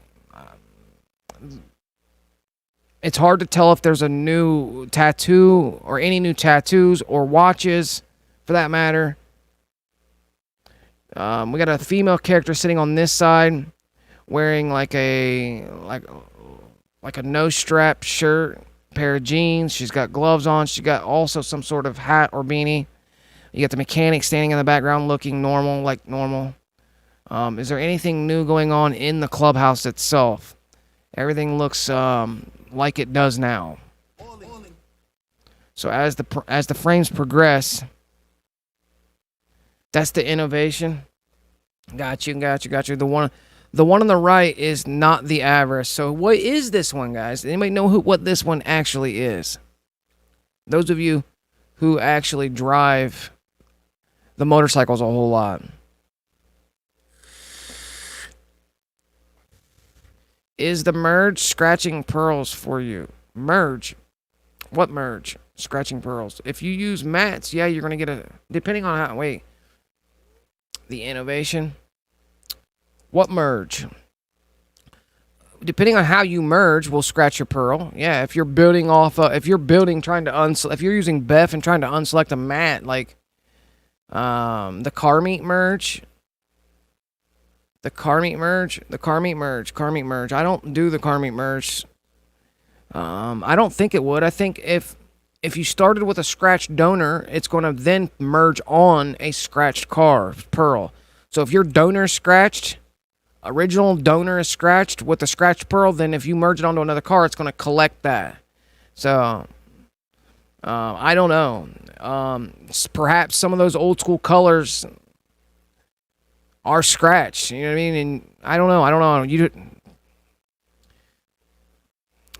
It's hard to tell if there's a new tattoo or any new tattoos or watches, for that matter. We got a female character sitting on this side, wearing like a no strap shirt, pair of jeans. She's got gloves on. She got also some sort of hat or beanie. You got the mechanic standing in the background, looking normal, like normal. Is there anything new going on in the clubhouse itself? Everything looks like it does now. So as the frames progress, that's the innovation. Got you. The one on the right is not the Avarice. So what is this one, guys? Anybody know what this one actually is? Those of you who actually drive the motorcycles a whole lot. Is the merge scratching pearls for you? Merge? What merge? Scratching pearls. If you use mats, yeah, you're going to get a... Depending on how... Wait. The innovation. What merge? Depending on how you merge, will scratch your pearl. Yeah, if you're building off... if you're building, trying to... if you're using BEFF and trying to unselect a mat, like... the car meet merge... The car meet merge. I don't do the car meet merge. I don't think it would. I think if you started with a scratched donor, it's going to then merge on a scratched car pearl. So if your donor is scratched, original donor is scratched with a scratched pearl, then if you merge it onto another car, it's going to collect that. So I don't know. Perhaps some of those old school colors are scratched, you know what I mean? And I don't know.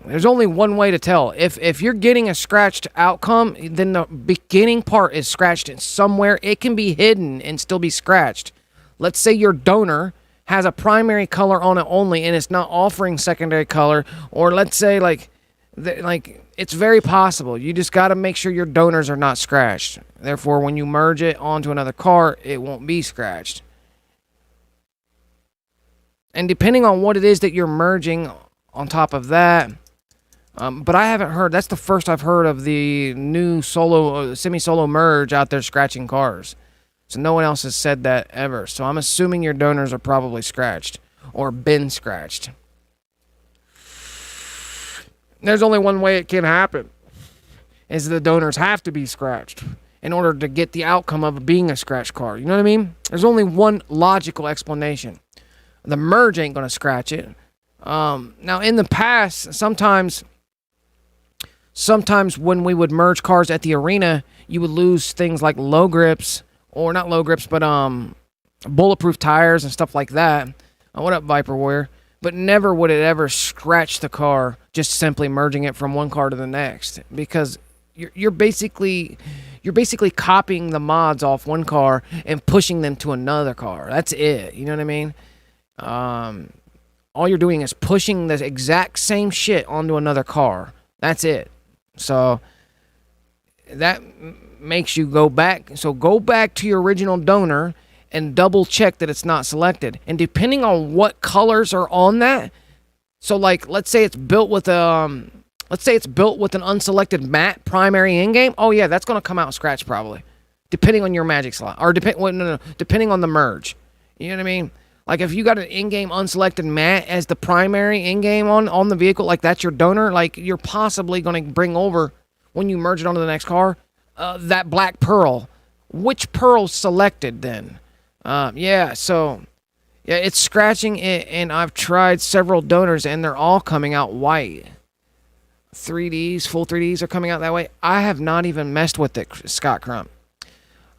There's only one way to tell. If you're getting a scratched outcome, then the beginning part is scratched in somewhere. It can be hidden and still be scratched. Let's say your donor has a primary color on it only, and it's not offering secondary color. Or let's say like it's very possible. You just got to make sure your donors are not scratched. Therefore, when you merge it onto another car, it won't be scratched. And depending on what it is that you're merging on top of that, but I haven't heard, that's the first I've heard of the new semi-solo merge out there scratching cars. So no one else has said that ever. So I'm assuming your donors are probably scratched or been scratched. There's only one way it can happen, is the donors have to be scratched in order to get the outcome of being a scratched car. You know what I mean? There's only one logical explanation. The merge ain't going to scratch it. Now, in the past, sometimes when we would merge cars at the arena, you would lose things like low grips, or not low grips, but bulletproof tires and stuff like that. What up, Viper Warrior? But never would it ever scratch the car just simply merging it from one car to the next, because you're basically copying the mods off one car and pushing them to another car. That's it. You know what I mean? All you're doing is pushing the exact same shit onto another car. That's it. So that makes you go back. So go back to your original donor and double check that it's not selected. And depending on what colors are on that, so like let's say it's built with an unselected matte primary in-game. Oh yeah, that's gonna come out scratch probably, depending on your magic slot, or depending on the merge. You know what I mean? Like, if you got an in-game unselected matte as the primary in-game on the vehicle, like that's your donor, like you're possibly going to bring over, when you merge it onto the next car, that black pearl. Which pearl's selected then? So it's scratching it, and I've tried several donors, and they're all coming out white. 3Ds, full 3Ds are coming out that way. I have not even messed with it, Scott Crump.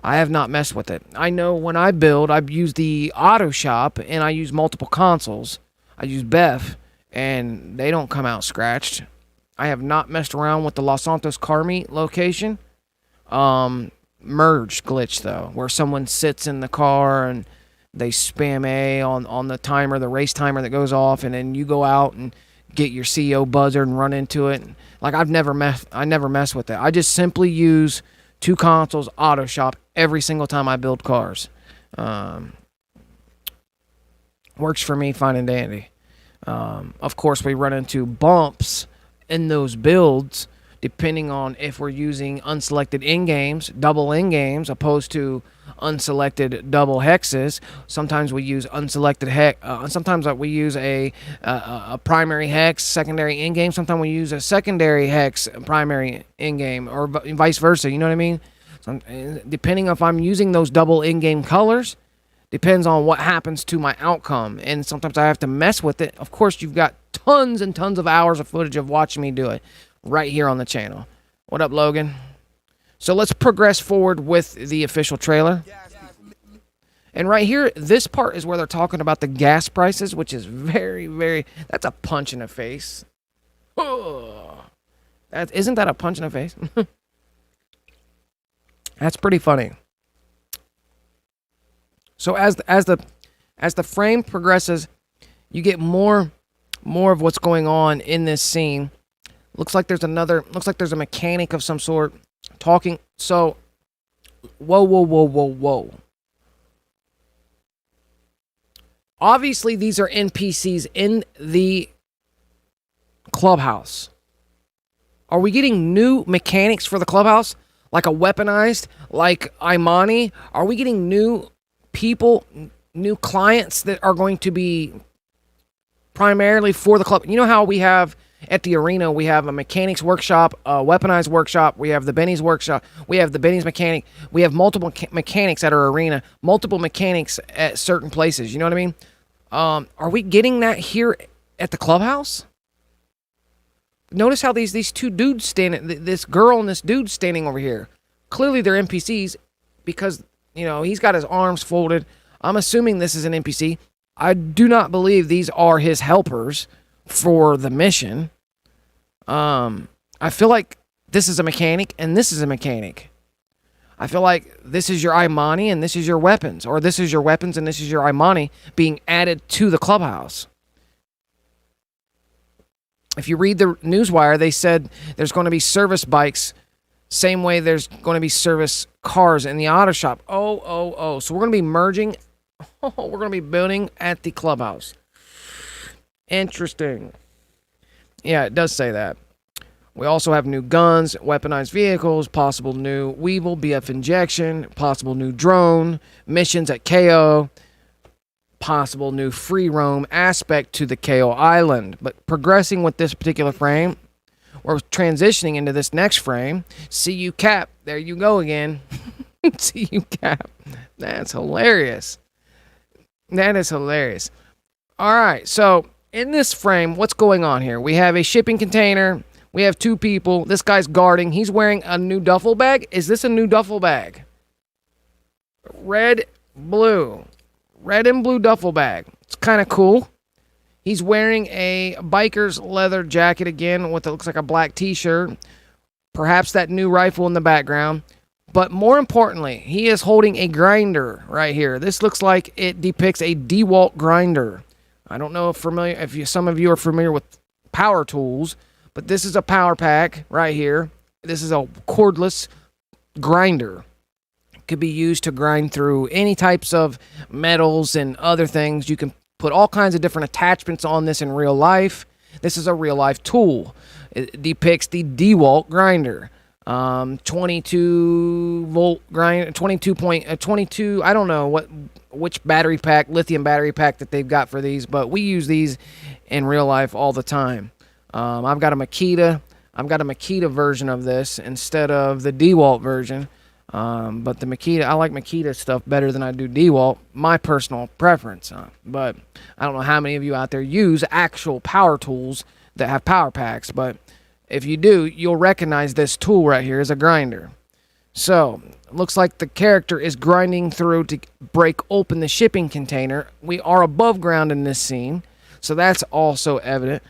I have not messed with it. I know when I build, I use the auto shop, and I use multiple consoles. I use BEFF, and they don't come out scratched. I have not messed around with the Los Santos car meet location. Merge glitch, though, where someone sits in the car and they spam A on the timer, the race timer that goes off, and then you go out and get your CEO buzzer and run into it. Like, I never mess with it. I just simply use two consoles, auto shop, every single time I build cars. Works for me fine and dandy. Of course, we run into bumps in those builds, depending on if we're using unselected in-games, double in-games, opposed to unselected double hexes. Sometimes we use unselected hex. Sometimes we use a primary hex, secondary in-game. Sometimes we use a secondary hex, primary in-game, or vice versa. You know what I mean? Depending if I'm using those double in-game colors, depends on what happens to my outcome. And sometimes I have to mess with it. Of course, you've got tons and tons of hours of footage of watching me do it right here on the channel. What up, Logan? So let's progress forward with the official trailer. And right here, this part is where they're talking about the gas prices, which is very, very... That's a punch in the face. Isn't that a punch in the face? That's pretty funny. So as the frame progresses, you get more of what's going on in this scene. Looks like there's a mechanic of some sort talking. So, whoa. Obviously, these are NPCs in the clubhouse. Are we getting new mechanics for the clubhouse? Like a weaponized, like Imani? Are we getting new people, new clients that are going to be primarily for the club? You know how we have at the arena, we have a mechanics workshop, a weaponized workshop, we have the Benny's workshop, we have the Benny's mechanic, we have multiple mechanics at our arena, multiple mechanics at certain places, you know what I mean? Are we getting that here at the clubhouse? Notice how these two dudes standing, this girl and this dude standing over here. Clearly they're NPCs because, you know, he's got his arms folded. I'm assuming this is an NPC. I do not believe these are his helpers for the mission. I feel like this is a mechanic and this is a mechanic. I feel like this is your Imani and this is your weapons, or this is your weapons and this is your Imani being added to the clubhouse. If you read the newswire, they said there's going to be service bikes, same way there's going to be service cars in the auto shop. Oh. So we're going to be merging. We're going to be building at the clubhouse. Interesting. Yeah, it does say that. We also have new guns, weaponized vehicles, possible new Weevil, BF injection, possible new drone, missions at Cayo, possible new free roam aspect to the Cayo Island. But progressing with this particular frame, we're transitioning into this next frame. See you, Cap. There you go again. See you, Cap. That's hilarious. That is hilarious. All right, so in this frame, what's going on here? We have a shipping container. We have two people. This guy's guarding. He's wearing a new duffel bag. Is this a new duffel bag? Red, blue. Red and blue duffel bag. It's kind of cool. He's wearing a biker's leather jacket again with what looks like a black t-shirt. Perhaps that new rifle in the background. But more importantly, he is holding a grinder right here. This looks like it depicts a DeWalt grinder. I don't know if some of you are familiar with power tools, but this is a power pack right here. This is a cordless grinder. It could be used to grind through any types of metals and other things. You can put all kinds of different attachments on this in real life. This is a real life tool. It depicts the DeWalt grinder. 22 volt grind, 22. I don't know which battery pack, lithium battery pack that they've got for these, but we use these in real life all the time. I've got a Makita version of this instead of the DeWalt version. But the Makita, I like Makita stuff better than I do DeWalt, my personal preference. But I don't know how many of you out there use actual power tools that have power packs, but if you do, you'll recognize this tool right here as a grinder. So, looks like the character is grinding through to break open the shipping container. We are above ground in this scene, so that's also evident.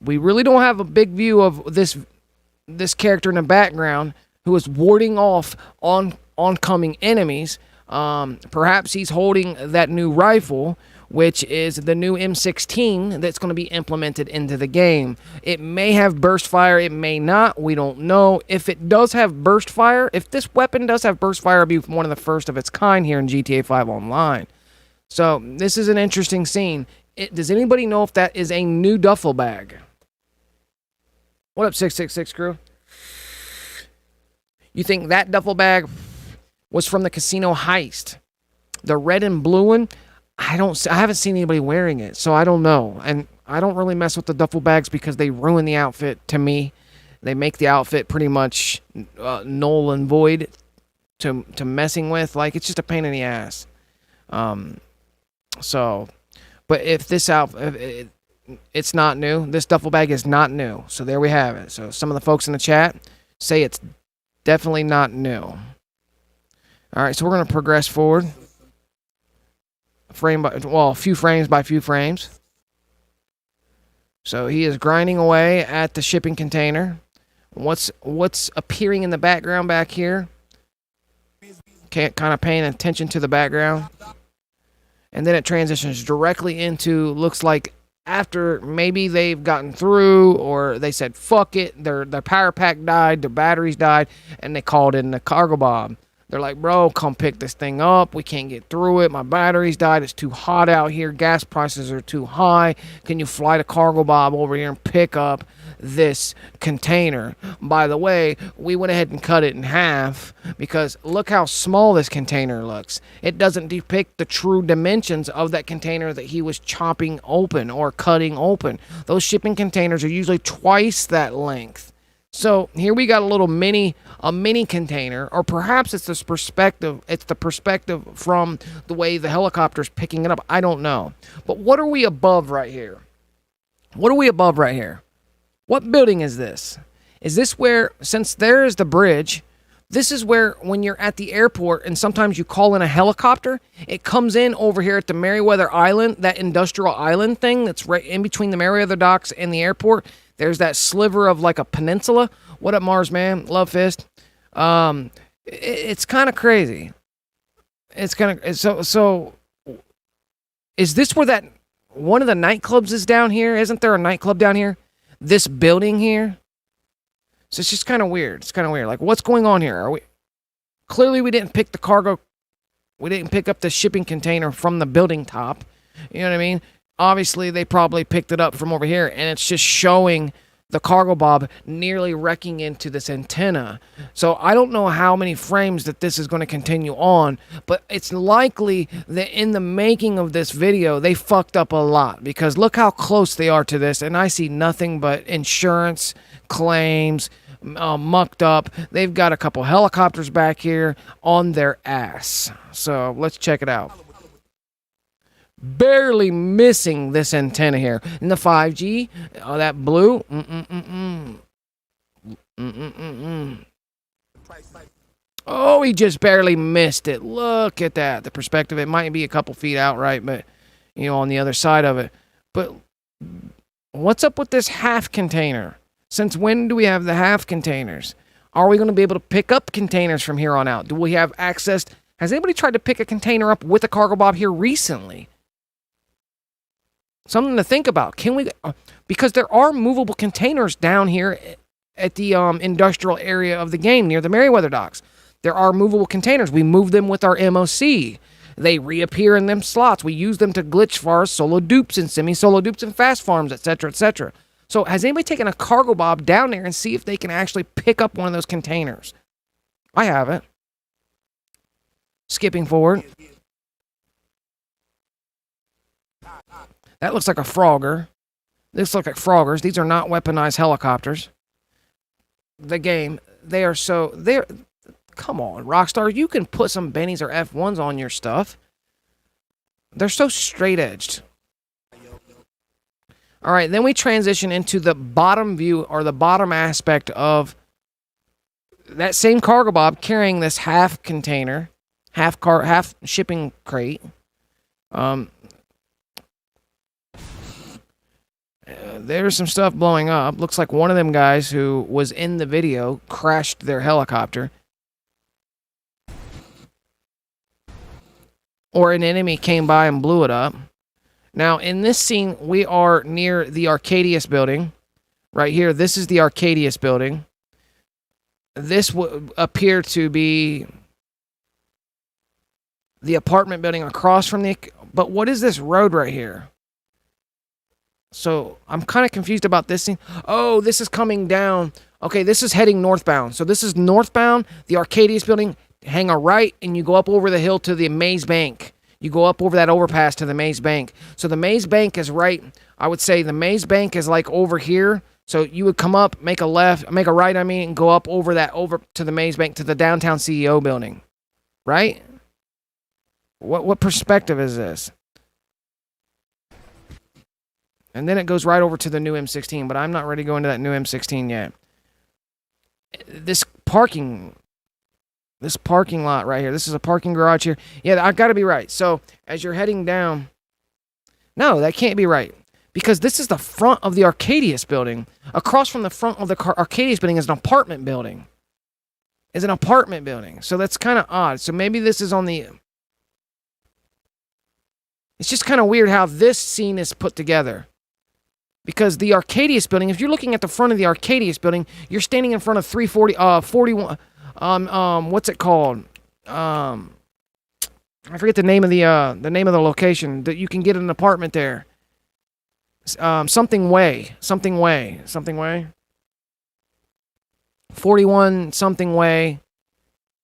We really don't have a big view of this character in the background who is warding off oncoming enemies. Perhaps he's holding that new rifle, which is the new M16 that's going to be implemented into the game. It may have burst fire, it may not, we don't know. If it does have burst fire, if this weapon does have burst fire, it'll be one of the first of its kind here in GTA 5 Online. So, this is an interesting scene. Does anybody know if that is a new duffel bag? What up, 666 crew? You think that duffel bag was from the casino heist? The red and blue one? I haven't seen anybody wearing it, so I don't know. And I don't really mess with the duffel bags because they ruin the outfit to me. They make the outfit pretty much null and void to messing with. Like, it's just a pain in the ass. So, but if this outfit, it's not new. This duffel bag is not new. So there we have it. So some of the folks in the chat say it's definitely not new. All right, so we're going to progress forward. A few frames by few frames. So he is grinding away at the shipping container. What's appearing in the background back here? Kind of paying attention to the background. And then it transitions directly into, looks like after maybe they've gotten through or they said, fuck it, their power pack died, their batteries died, and they called in the cargo bob. They're like, bro, come pick this thing up. We can't get through it. My batteries died. It's too hot out here. Gas prices are too high. Can you fly the cargo bob over here and pick up this container? By the way, we went ahead and cut it in half because look how small this container looks. It doesn't depict the true dimensions of that container that he was chopping open or cutting open. Those shipping containers are usually twice that length. So here we got a mini container, or perhaps it's this perspective. It's the perspective from the way the helicopter's picking it up. I don't know. But what are we above right here? What are we above right here? What building is this? Is this where, since there is the bridge, this is where when you're at the airport and sometimes you call in a helicopter, it comes in over here at the Meriwether Island, that industrial island thing that's right in between the Meriwether docks and the airport. There's that sliver of like a peninsula. What up, Mars, man? Love fist. It's kind of crazy. It's kind of so. Is this where that one of the nightclubs is down here? Isn't there a nightclub down here? This building here. So it's just kind of weird. It's kind of weird. Like, what's going on here? Clearly we didn't pick the cargo. We didn't pick up the shipping container from the building top. You know what I mean? Obviously, they probably picked it up from over here, and it's just showing the cargo bob nearly wrecking into this antenna. So I don't know how many frames that this is going to continue on, but it's likely that in the making of this video, they fucked up a lot, because look how close they are to this, and I see nothing but insurance claims, mucked up. They've got a couple helicopters back here on their ass. So let's check it out. Barely missing this antenna here. And the 5G, that blue. Oh, he just barely missed it. Look at that. The perspective, it might be a couple feet out, right? But, you know, on the other side of it. But what's up with this half container? Since when do we have the half containers? Are we going to be able to pick up containers from here on out? Do we have access? Has anybody tried to pick a container up with a cargo bob here recently? Something to think about. Can we, because there are movable containers down here at the industrial area of the game near the Meriwether docks. There are movable containers. We move them with our MOC. They reappear in them slots. We use them to glitch farms, solo dupes, and semi-solo dupes, and fast farms, etc., etc. So has anybody taken a cargo bob down there and see if they can actually pick up one of those containers? I haven't. Skipping forward. That looks like a Frogger. This looks like Froggers. These are not weaponized helicopters. The game, they're come on, Rockstar, you can put some Bennies or F1s on your stuff. They're so straight-edged. All right, then we transition into the bottom view, or the bottom aspect of that same cargo bob carrying this half container, half shipping crate. There's some stuff blowing up. Looks like one of them guys who was in the video crashed their helicopter. Or an enemy came by and blew it up. Now, in this scene, we are near the Arcadius building. Right here, this is the Arcadius building. This would appear to be the apartment building across from the... But what is this road right here? So I'm kind of confused about this scene. Oh, this is coming down. Okay, this is heading northbound. So this is northbound, the Arcadius building. Hang a right, and you go up over the hill to the Maze Bank. You go up over that overpass to the Maze Bank. So the Maze Bank is right. I would say the Maze Bank is like over here. So you would come up, make a left, make a right, and go up over to the Maze Bank to the downtown CEO building. Right? What perspective is this? And then it goes right over to the new M16, but I'm not ready to go into that new M16 yet. This parking lot right here. This is a parking garage here. Yeah, I've got to be right. So as you're heading down, no, that can't be right. Because this is the front of the Arcadius building. Across from the front of the Arcadius building is an apartment building. So that's kind of odd. So maybe this is on the... It's just kind of weird how this scene is put together. Because the Arcadius building, if you're looking at the front of the Arcadius building, you're standing in front of 41... what's it called? I forget the name of the location that you can get an apartment there. Something way. 41 something way.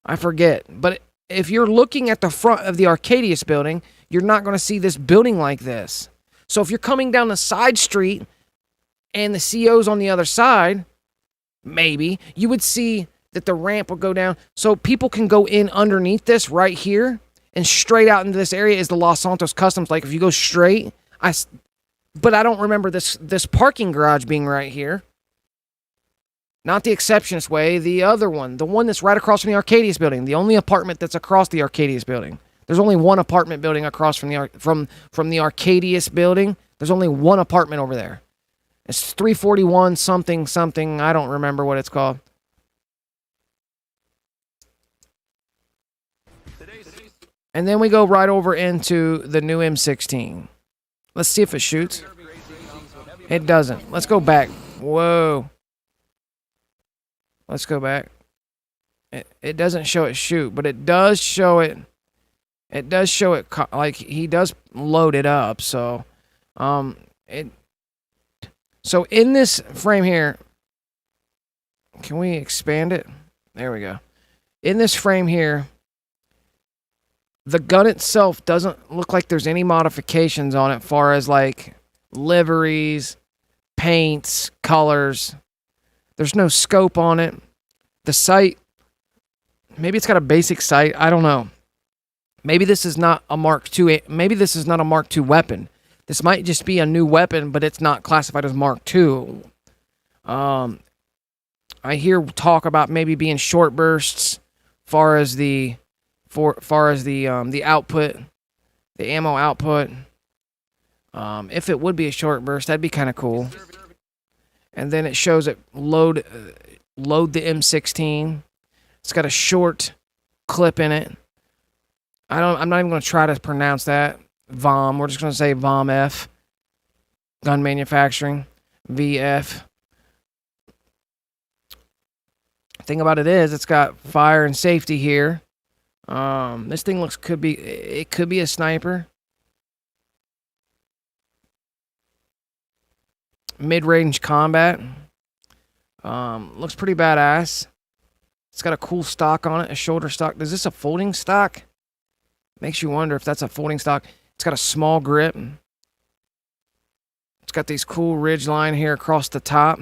I forget. But if you're looking at the front of the Arcadius building, you're not going to see this building like this. So if you're coming down the side street and the CO's on the other side, maybe you would see that the ramp will go down so people can go in underneath this right here, and straight out into this area is the Los Santos Customs. Like if you go straight, but I don't remember this parking garage being right here. Not the Exceptionist Way, the other one, the one that's right across from the Arcadius building, the only apartment that's across the Arcadius building. There's only one apartment building across from the Arcadius building. There's only one apartment over there. It's 341 something. I don't remember what it's called. And then we go right over into the new M16. Let's see if it shoots. It doesn't. Let's go back. Whoa. Let's go back. It doesn't show it shoot, but it does show it. It does show it like he does load it up. So, So in this frame here, can we expand it? There we go. In this frame here, the gun itself doesn't look like there's any modifications on it, far as like liveries, paints, colors. There's no scope on it. The sight, maybe it's got a basic sight. I don't know. Maybe this is not a Mark II. Maybe this is not a Mark II weapon. This might just be a new weapon, but it's not classified as Mark II. I hear talk about maybe being short bursts, far as the output, the ammo output. If it would be a short burst, that'd be kind of cool. And then it shows it load the M16. It's got a short clip in it. I'm not even going to try to pronounce that. VOM. We're just going to say VOM-F. Gun manufacturing. VF. Thing about it is, it's got fire and safety here. This thing could be a sniper. Mid-range combat. Looks pretty badass. It's got a cool stock on it, a shoulder stock. Is this a folding stock? Makes you wonder if that's a folding stock. It's got a small grip. It's got these cool ridge line here across the top.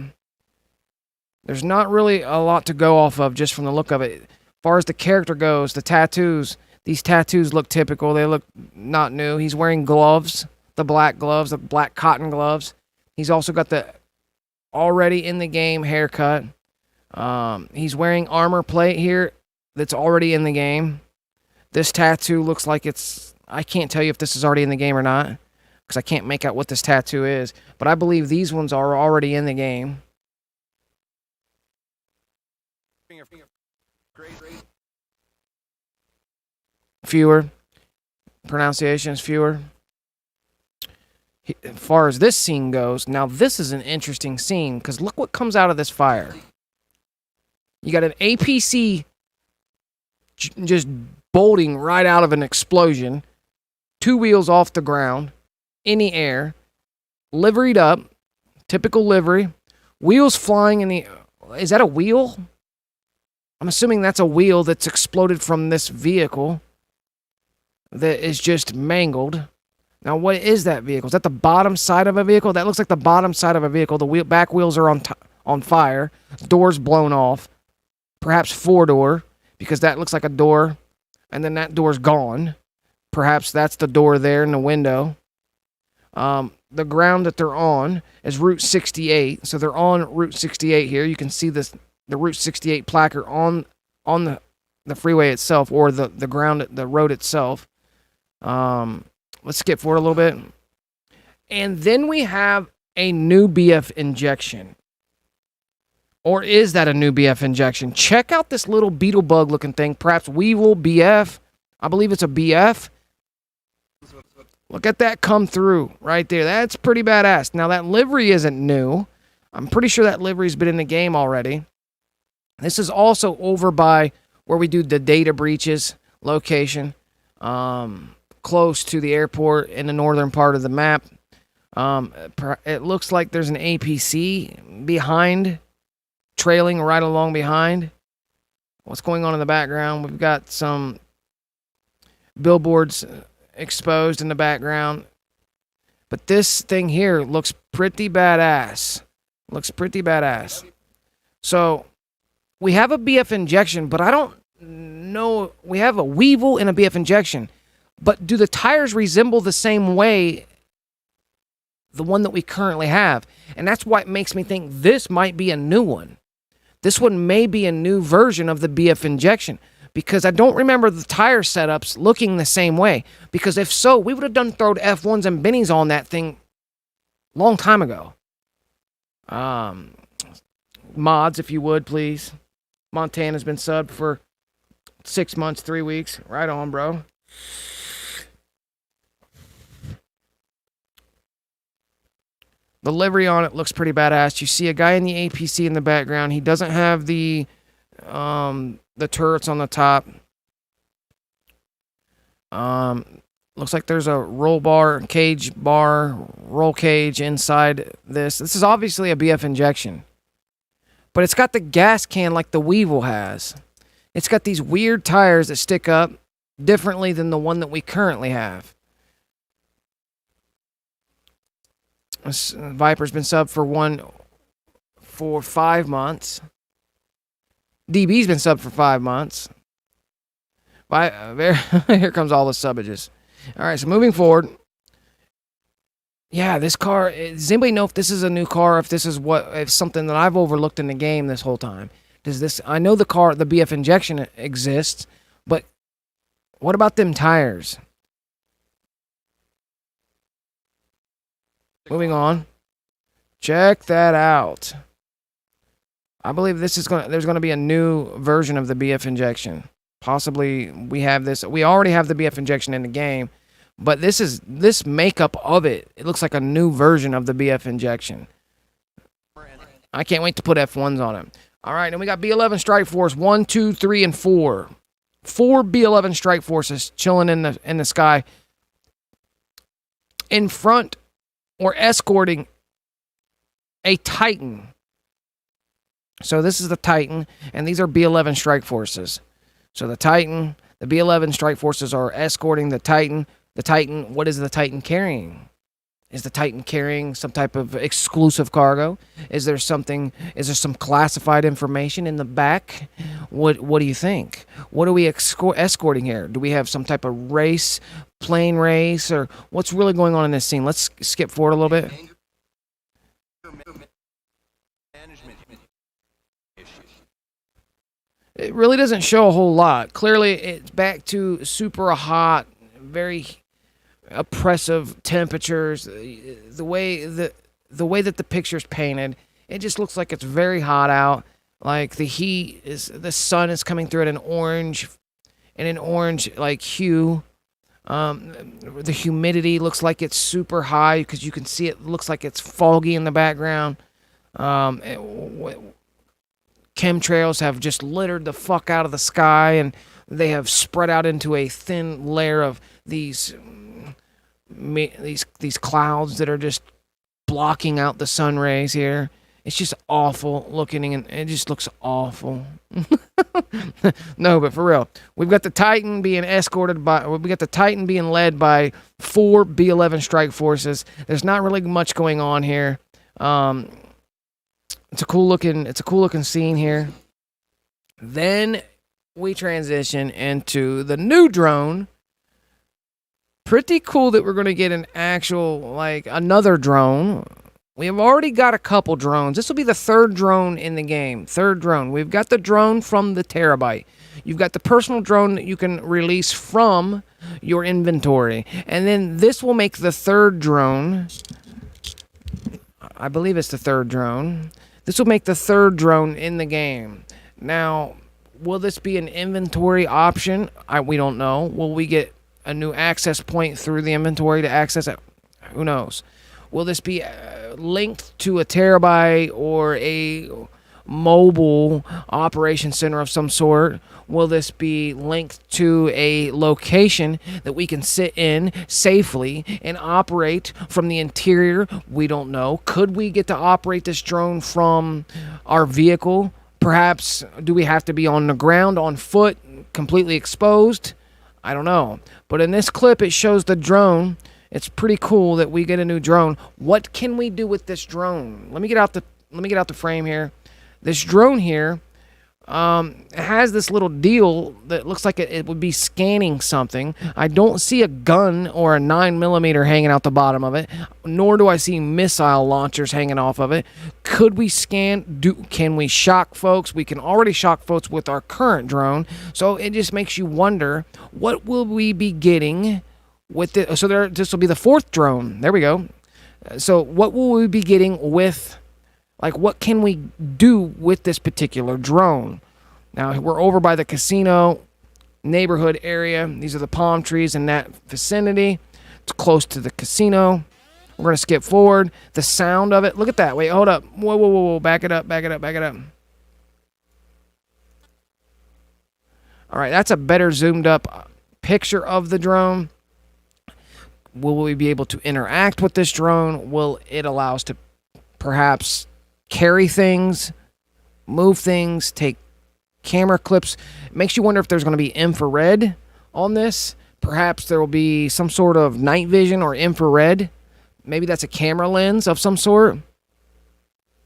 There's not really a lot to go off of just from the look of it. As far as the character goes, the tattoos, these tattoos look typical. They look not new. He's wearing gloves, the black cotton gloves. He's also got the already in the game haircut. He's wearing armor plate here that's already in the game. This tattoo looks like I can't tell you if this is already in the game or not, because I can't make out what this tattoo is. But I believe these ones are already in the game. Fewer. Pronunciation is fewer. As far as this scene goes, now this is an interesting scene, because look what comes out of this fire. You got an APC just bolting right out of an explosion, 2 wheels off the ground, in the air. liveried up, typical livery, wheels flying in the... Is that a wheel? I'm assuming that's a wheel that's exploded from this vehicle that is just mangled. Now, what is that vehicle? Is that the bottom side of a vehicle? That looks like the bottom side of a vehicle. The back wheels are on fire. Doors blown off. Perhaps 4-door, because that looks like a door, and then that door's gone. Perhaps that's the door there in the window. The ground that they're on is Route 68. So they're on Route 68 here. You can see the Route 68 placard on the freeway itself, or the ground, the road itself. Let's skip forward a little bit. And then we have a new BF injection. Or is that a new BF injection? Check out this little beetle bug looking thing. Perhaps Weevil BF. I believe it's a BF. Look at that come through right there. That's pretty badass. Now, that livery isn't new. I'm pretty sure that livery's been in the game already. This is also over by where we do the data breaches location. Close to the airport in the northern part of the map. It looks like there's an APC behind, trailing right along behind. What's going on in the background? We've got some billboards exposed in the background. But this thing here looks pretty badass. So, we have a BF injection, but I don't know. We have a Weevil and a BF injection. But do the tires resemble the same way the one that we currently have? And that's why it makes me think this might be a new one. This one may be a new version of the BF injection, because I don't remember the tire setups looking the same way. Because if so, we would have done throwed F1s and Bennies on that thing long time ago. Mods, if you would, please. Montana's been subbed for 6 months, 3 weeks. Right on, bro. The livery on it looks pretty badass. You see a guy in the APC in the background. He doesn't have the turrets on the top. Looks like there's a roll cage inside this. This is obviously a BF injection. But it's got the gas can like the Weevil has. It's got these weird tires that stick up differently than the one that we currently have. Viper's been subbed for 5 months. DB's been subbed for 5 months. Here comes all the subbages. All right, so moving forward. Yeah, this car. Does anybody know if this is a new car? If this is if something that I've overlooked in the game this whole time? Does this? I know the BF injection exists, but what about them tires? Moving on. Check that out. I believe there's going to be a new version of the BF injection. Possibly we have this. We already have the BF injection in the game, but this makeup of it. It looks like a new version of the BF injection. I can't wait to put F1s on it. All right, and we got B11 Strike Force 1, 2, 3, and 4. 4 B11 Strike Forces chilling in the sky. In front, or escorting a Titan. So this is the Titan, and these are B11 Strike Forces. So the Titan, the B11 Strike Forces are escorting the Titan. The Titan, what is the Titan carrying? Is the Titan carrying some type of exclusive cargo? Is there some classified information in the back? What do you think? What are we escorting here? Do we have some type of race, plane race, or what's really going on in this scene? Let's skip forward a little bit. It really doesn't show a whole lot. Clearly, it's back to super hot, very oppressive temperatures. The way that the picture's painted, it just looks like it's very hot out. Like the sun is coming through at an orange like hue. The humidity looks like it's super high because you can see it looks like it's foggy in the background. Chemtrails have just littered the fuck out of the sky, and they have spread out into a thin layer of these clouds that are just blocking out the sun rays here. It's just awful looking, and it just looks awful. No, but for real, we've got the Titan being led by 4 B-11 strike forces. There's not really much going on here. It's a cool looking scene here. Then we transition into the new drone. Pretty cool that we're going to get an actual, another drone. We have already got a couple drones. This will be the 3rd drone in the game. 3rd drone. We've got the drone from the Terabyte. You've got the personal drone that you can release from your inventory. And then this will make the 3rd drone. I believe it's the 3rd drone. This will make the 3rd drone in the game. Now, will this be an inventory option? We don't know. Will we get a new access point through the inventory to access it? Who knows? Will this be linked to a Terabyte or a mobile operation center of some sort? Will this be linked to a location that we can sit in safely and operate from the interior? We don't know. Could we get to operate this drone from our vehicle? Perhaps, do we have to be on the ground, on foot, completely exposed? I don't know. But in this clip, it shows the drone. It's pretty cool that we get a new drone. What can we do with this drone? Let me get out the frame here. This drone here has this little deal that looks like it would be scanning something. I don't see a gun or a 9mm hanging out the bottom of it, nor do I see missile launchers hanging off of it. Could we scan? Can we shock folks? We can already shock folks with our current drone. So it just makes you wonder, what will we be getting with it? So this will be the 4th drone. There we go. So what will we be getting with, what can we do with this particular drone? Now, we're over by the casino neighborhood area. These are the palm trees in that vicinity. It's close to the casino. We're going to skip forward. The sound of it. Look at that. Wait, hold up. Whoa. Back it up. All right, that's a better zoomed up picture of the drone. Will we be able to interact with this drone? Will it allow us to perhaps carry things, move things, take camera clips? It makes you wonder if there's going to be infrared on this. Perhaps there will be some sort of night vision or infrared. Maybe that's a camera lens of some sort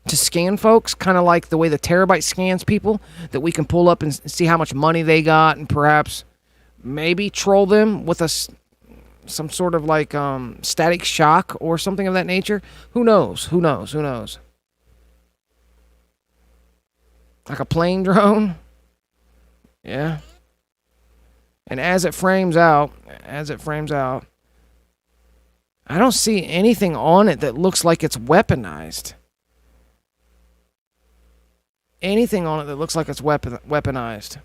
to scan folks, kind of like the way the Terabyte scans people, that we can pull up and see how much money they got and perhaps maybe troll them with some sort of static shock or something of that nature. Who knows? Like a plane drone. Yeah. And as it frames out, I don't see anything on it that looks like it's weaponized. Weaponized.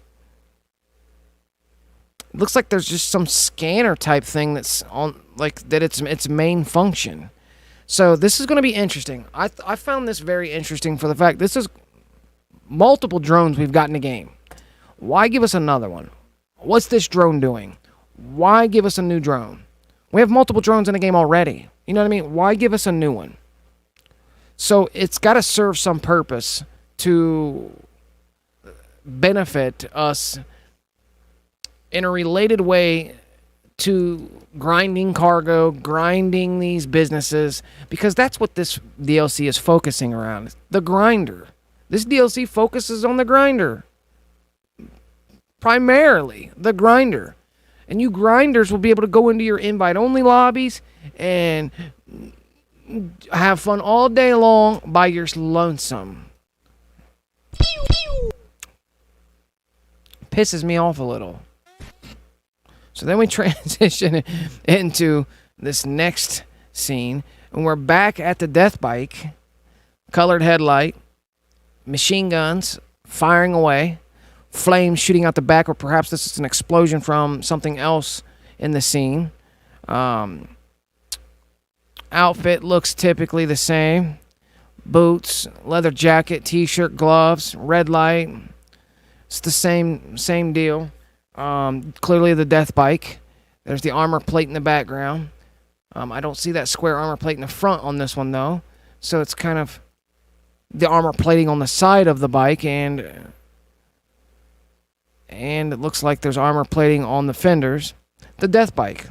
It looks like there's just some scanner type thing that's on, that its main function. So this is going to be interesting. I found this very interesting for the fact this is multiple drones we've got in the game. Why give us another one? What's this drone doing? Why give us a new drone? We have multiple drones in the game already. You know what I mean? Why give us a new one? So it's got to serve some purpose to benefit us in a related way to grinding cargo, grinding these businesses, because that's what this DLC is focusing around. The grinder. This DLC focuses on the grinder. Primarily, the grinder. And you grinders will be able to go into your invite-only lobbies and have fun all day long by your lonesome. Pisses me off a little. So then we transition into this next scene, and we're back at the death bike. Colored headlight, machine guns firing away, flames shooting out the back, or perhaps this is an explosion from something else in the scene. Outfit looks typically the same. Boots, leather jacket, t-shirt, gloves, red light. It's the same deal. Clearly the death bike. There's the armor plate in the background. I don't see that square armor plate in the front on this one though. So it's kind of the armor plating on the side of the bike, and it looks like there's armor plating on the fenders. The death bike.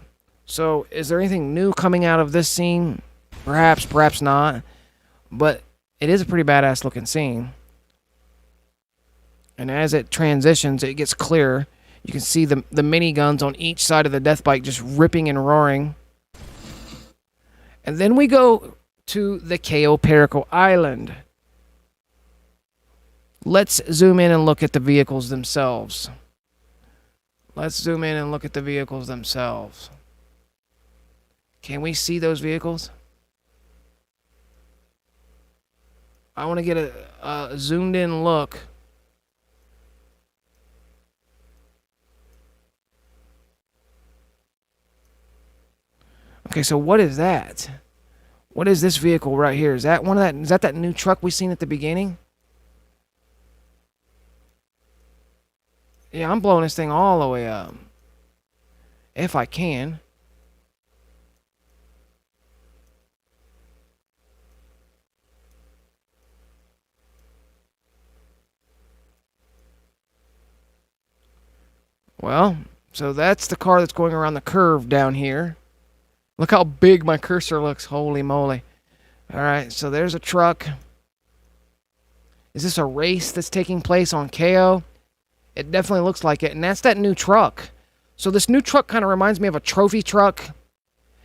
So is there anything new coming out of this scene? Perhaps, perhaps not. But it is a pretty badass looking scene. And as it transitions, it gets clearer. You can see the miniguns on each side of the death bike just ripping and roaring. And then we go to the Cayo Perico Island. Let's zoom in and look at the vehicles themselves. Let's zoom in and look at the vehicles themselves. Can we see those vehicles? I want to get a zoomed in look. Okay, so what is that? What is this vehicle right here? Is that one of that? Is that new truck we seen at the beginning? Yeah, I'm blowing this thing all the way up. If I can. Well, so that's the car that's going around the curve down here. Look how big my cursor looks. Holy moly. Alright, so there's a truck. Is this a race that's taking place on Cayo? It definitely looks like it. And that's that new truck. So this new truck kind of reminds me of a trophy truck.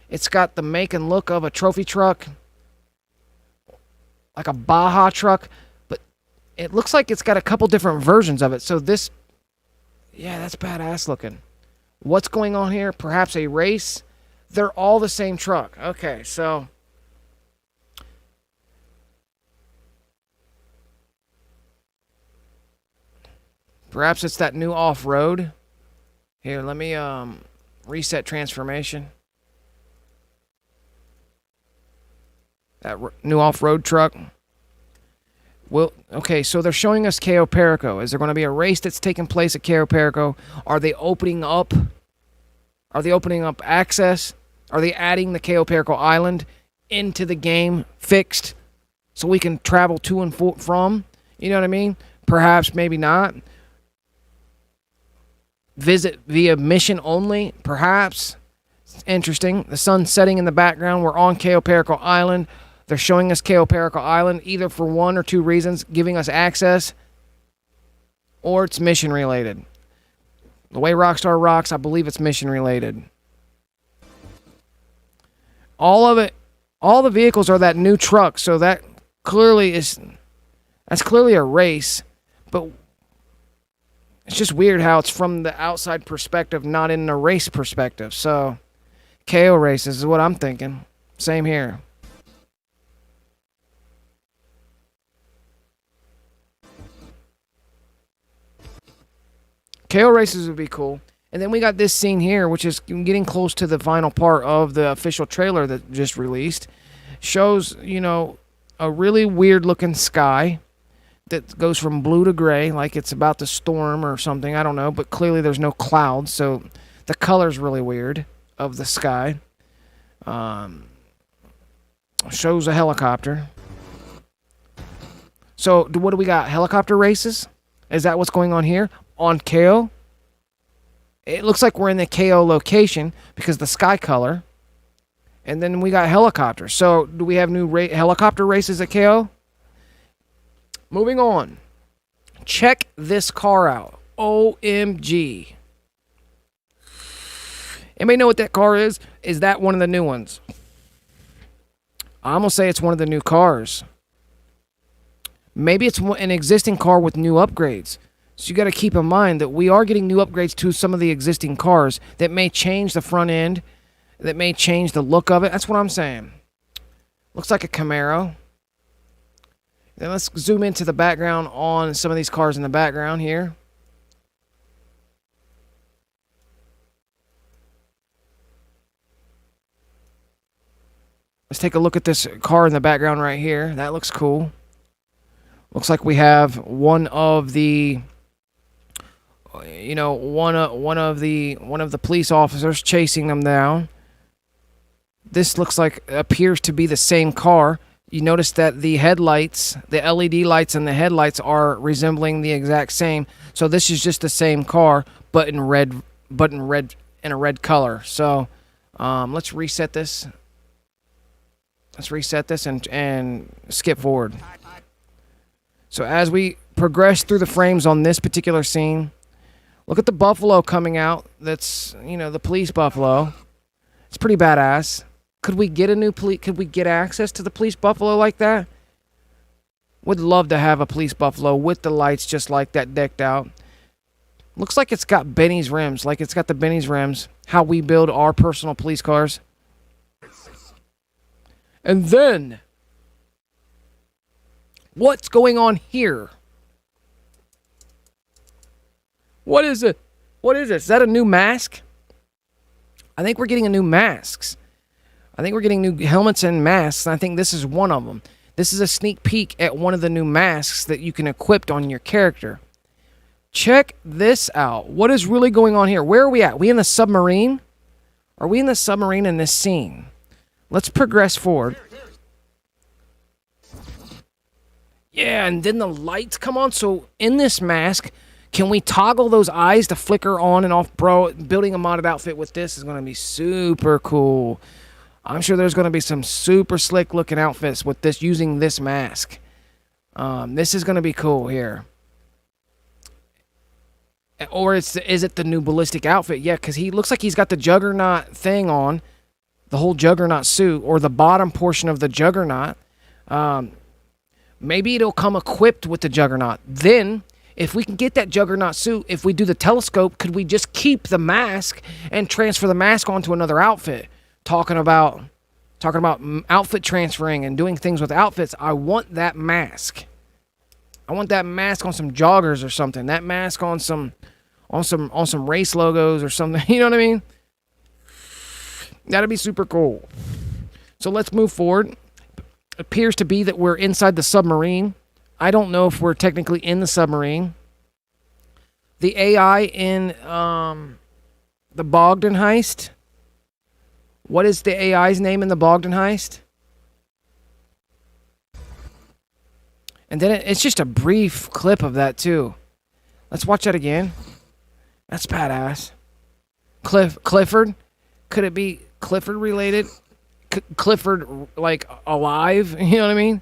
It's got the make and look of a trophy truck. Like a Baja truck. But it looks like it's got a couple different versions of it. So this... Yeah, that's badass looking. What's going on here? Perhaps a race? They're all the same truck. Okay, so... Perhaps it's that new off-road. Here, let me reset transformation. That new off-road truck. Well, okay, so they're showing us Cayo Perico. Is there going to be a race that's taking place at Cayo Perico? Are they opening up? Are they opening up access? Are they adding the Cayo Perico Island into the game fixed so we can travel to and from? You know what I mean? Perhaps, maybe not. Visit via mission only, perhaps. It's interesting. The sun's setting in the background. We're on Cayo Perico Island. They're showing us Cayo Perico Island either for one or two reasons, giving us access, or it's mission related. The way Rockstar rocks, I believe it's mission related. All of it, all the vehicles are that new truck, so that's clearly a race, but it's just weird how it's from the outside perspective, not in a race perspective. So, Cayo races is what I'm thinking. Same here. Cayo races would be cool. And then we got this scene here, which is getting close to the final part of the official trailer that just released. Shows, you know, a really weird looking sky that goes from blue to gray, like it's about to storm or something. I don't know, but clearly there's no clouds, so the color's really weird of the sky. Shows a helicopter. So what do we got? Helicopter races? Is that what's going on here? On Cayo? It looks like we're in the Cayo location because the sky color. And then we got helicopters. So do we have new helicopter races at Cayo? Moving on. Check this car out. OMG. Anybody know what that car is? Is that one of the new ones? I'm going to say it's one of the new cars. Maybe it's an existing car with new upgrades. So you got to keep in mind that we are getting new upgrades to some of the existing cars that may change the front end, that may change the look of it. That's what I'm saying. Looks like a Camaro. Then let's zoom into the background on some of these cars in the background here. Let's take a look at this car in the background right here. That looks cool. Looks like we have one of the, you know, one of the police officers chasing them down. This looks like appears to be the same car. You notice that the headlights, the LED lights and the headlights are resembling the exact same. So this is just the same car, but in a red color. So let's reset this. Let's reset this and skip forward. So as we progress through the frames on this particular scene, look at the buffalo coming out. That's, you know, the police buffalo. It's pretty badass. Could we get could we get access to the police buffalo like that? Would love to have a police buffalo with the lights just like that decked out. Looks like it's got Benny's rims, like it's got the Benny's rims, how we build our personal police cars. And then, what's going on here? What is it? What is it? Is that a new mask? I think we're getting a new masks. I think we're getting new helmets and masks, and I think this is one of them. This is a sneak peek at one of the new masks that you can equip on your character. Check this out. What is really going on here? Where are we at? Are we in the submarine? Are we in the submarine in this scene? Let's progress forward. Yeah, and then the lights come on. So in this mask, can we toggle those eyes to flicker on and off? Bro, building a modded outfit with this is going to be super cool. I'm sure there's going to be some super slick looking outfits with this, using this mask. This is going to be cool here. Or is it the new ballistic outfit? Yeah, because he looks like he's got the Juggernaut thing on. The whole Juggernaut suit, or the bottom portion of the Juggernaut. Maybe it'll come equipped with the Juggernaut. Then, if we can get that Juggernaut suit, if we do the telescope, could we just keep the mask and transfer the mask onto another outfit? Talking about outfit transferring and doing things with outfits. I want that mask. I want that mask on some joggers or something. That mask on some race logos or something. You know what I mean? That'd be super cool. So let's move forward. It appears to be that we're inside the submarine. I don't know if we're technically in the submarine. The AI in the Bogdan heist. What is the AI's name in the Bogdan heist? And then it's just a brief clip of that too. Let's watch that again. That's badass. Clifford? Could it be Clifford related? Clifford like alive? You know what I mean?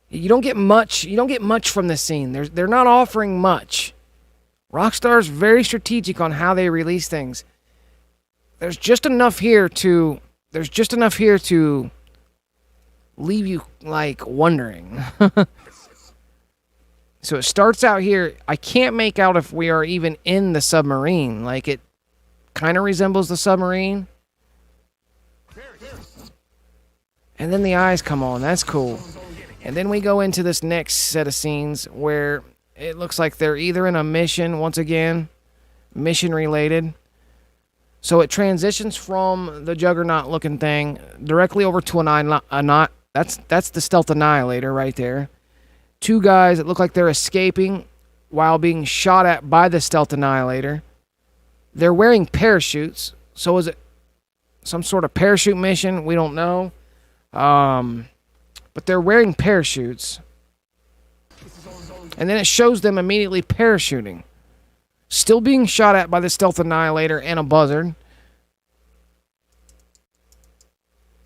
You don't get much from this scene. They're not offering much. Rockstar's very strategic on how they release things. There's just enough here to leave you like wondering. So it starts out here. I can't make out if we are even in the submarine. Like, it kind of resembles the submarine. And then the eyes come on. That's cool. And then we go into this next set of scenes where it looks like they're either in a mission, once again, mission related. So it transitions from the Juggernaut looking thing directly over to that's the Stealth Annihilator right there. Two guys that look like they're escaping while being shot at by the Stealth Annihilator. They're wearing parachutes. So is it some sort of parachute mission? We don't know. But they're wearing parachutes. And then it shows them immediately parachuting. Still being shot at by the Stealth Annihilator and a buzzard.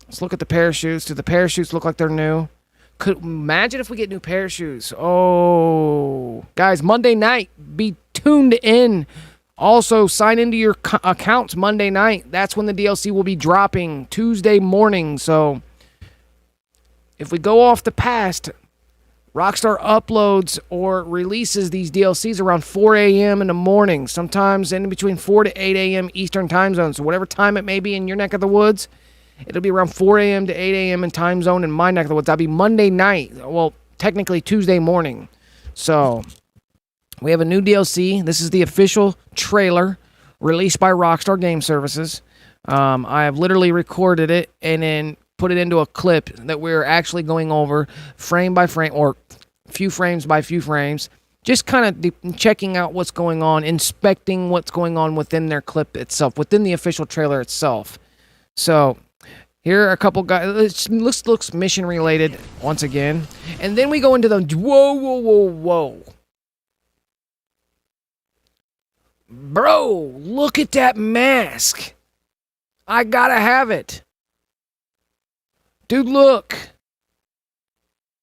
Let's look at the parachutes. Do the parachutes look like they're new? Imagine if we get new parachutes. Oh. Guys, Monday night. Be tuned in. Also, sign into your accounts Monday night. That's when the DLC will be dropping. Tuesday morning. So, if we go off the past, Rockstar uploads or releases these DLCs around 4 a.m. in the morning, sometimes in between 4 to 8 a.m. Eastern time zone. So whatever time it may be in your neck of the woods, it'll be around 4 a.m. to 8 a.m. in time zone in my neck of the woods. That'll be Monday night. Well, technically Tuesday morning. So we have a new DLC. This is the official trailer released by Rockstar Game Services. I have literally recorded it and then put it into a clip that we're actually going over frame by frame, or few frames by few frames, just kind of checking out what's going on, inspecting what's going on within their clip itself, within the official trailer itself. So Here are a couple guys. It looks mission related once again. And then we go into the whoa. Bro, look at that mask. I gotta have it. Dude, look.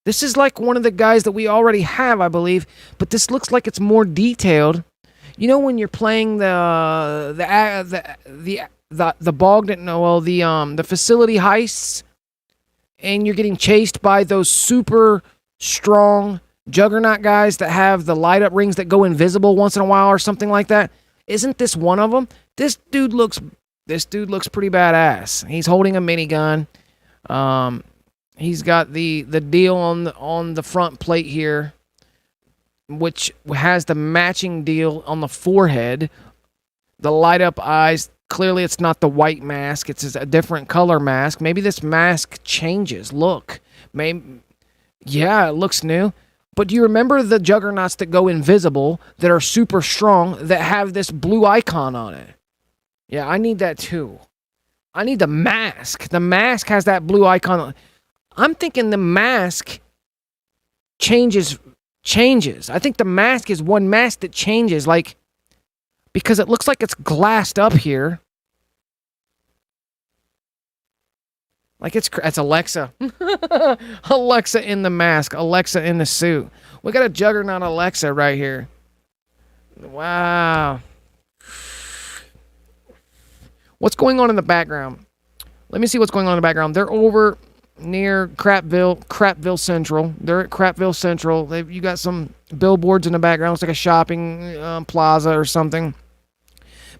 This is like one of the guys that we already have, I believe, but this looks like it's more detailed. You know when you're playing the facility heists, and you're getting chased by those super strong juggernaut guys that have the light up rings that go invisible once in a while or something like that? Isn't this one of them? This dude looks pretty badass. He's holding a minigun. He's got the deal on the front plate here, which has the matching deal on the forehead. The light up eyes. Clearly it's not the white mask. It's a different color mask. Maybe this mask changes. Look. Yeah, it looks new. But do you remember the juggernauts that go invisible, that are super strong, that have this blue icon on it? Yeah, I need that too. I need the mask. The mask has that blue icon on it. I'm thinking the mask changes. I think the mask is one mask that changes, like, because it looks like it's glassed up here. Like it's Alexa. Alexa in the mask. Alexa in the suit. We got a juggernaut Alexa right here. Wow. What's going on in the background? Let me see what's going on in the background. They're over near Crapville Central. They're at Crapville Central. You got some billboards in the background. Looks like a shopping plaza or something.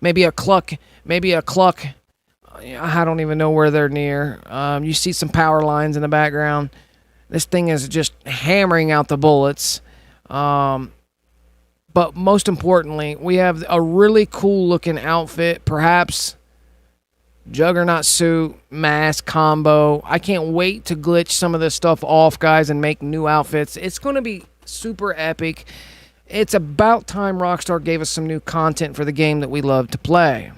Maybe a cluck. I don't even know where they're near. You see some power lines in the background. This thing is just hammering out the bullets. But most importantly, we have a really cool looking outfit. Perhaps juggernaut suit, mask combo. I can't wait to glitch some of this stuff off, guys, and make new outfits. It's going to be super epic. It's about time Rockstar gave us some new content for the game that we love to play.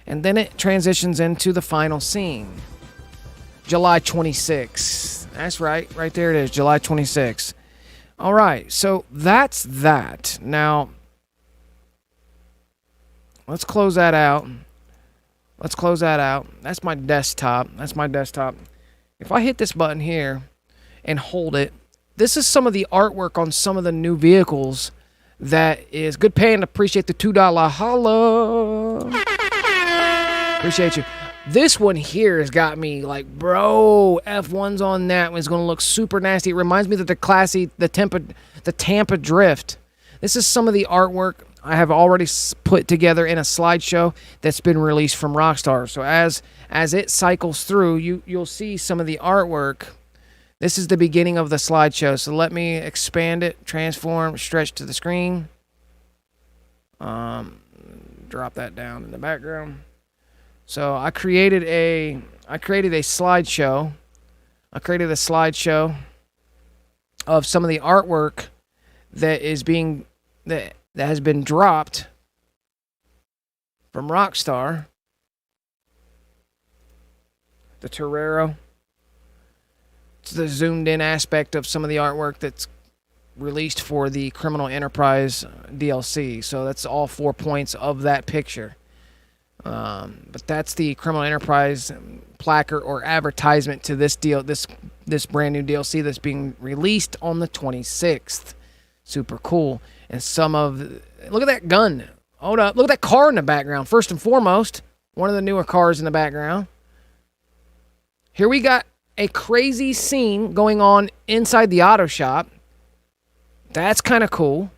And then it transitions into the final scene. July 26th. That's right. Right there it is. July 26th. All right. So that's that. Now, let's close that out. That's my desktop. If I hit this button here and hold it, this is some of the artwork on some of the new vehicles that is good paying. Appreciate the $2 holla. Appreciate you. This one here has got me like, bro, F1's on that one's going to look super nasty. It reminds me of the Tampa Drift. This is some of the artwork I have already put together in a slideshow that's been released from Rockstar. So as it cycles through, you'll see some of the artwork. This is the beginning of the slideshow. So let me expand it, transform, stretch to the screen. Drop that down in the background. So I created a slideshow. I created a slideshow of some of the artwork that has been dropped from Rockstar. The Torero. It's the zoomed in aspect of some of the artwork that's released for the Criminal Enterprise DLC. So that's all 4 points of that picture. But that's the Criminal Enterprise placard or advertisement to this brand new DLC that's being released on the 26th. Super cool. And look at that gun. Hold up. Look at that car in the background. First and foremost, one of the newer cars in the background. Here we got a crazy scene going on inside the auto shop. That's kind of cool.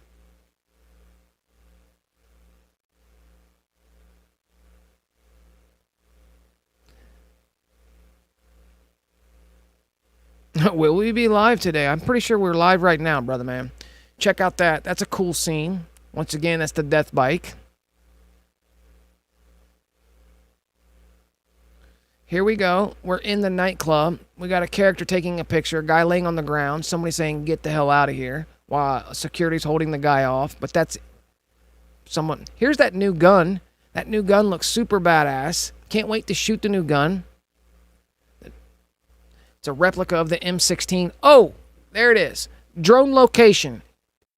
Will we be live today? I'm pretty sure we're live right now, brother man. Check out that. That's a cool scene. Once again, that's the death bike. Here we go. We're in the nightclub. We got a character taking a picture, a guy laying on the ground, somebody saying, "Get the hell out of here," while security's holding the guy off. But that's someone. Here's that new gun. That new gun looks super badass. Can't wait to shoot the new gun. It's a replica of the M16. Oh, there it is. Drone location.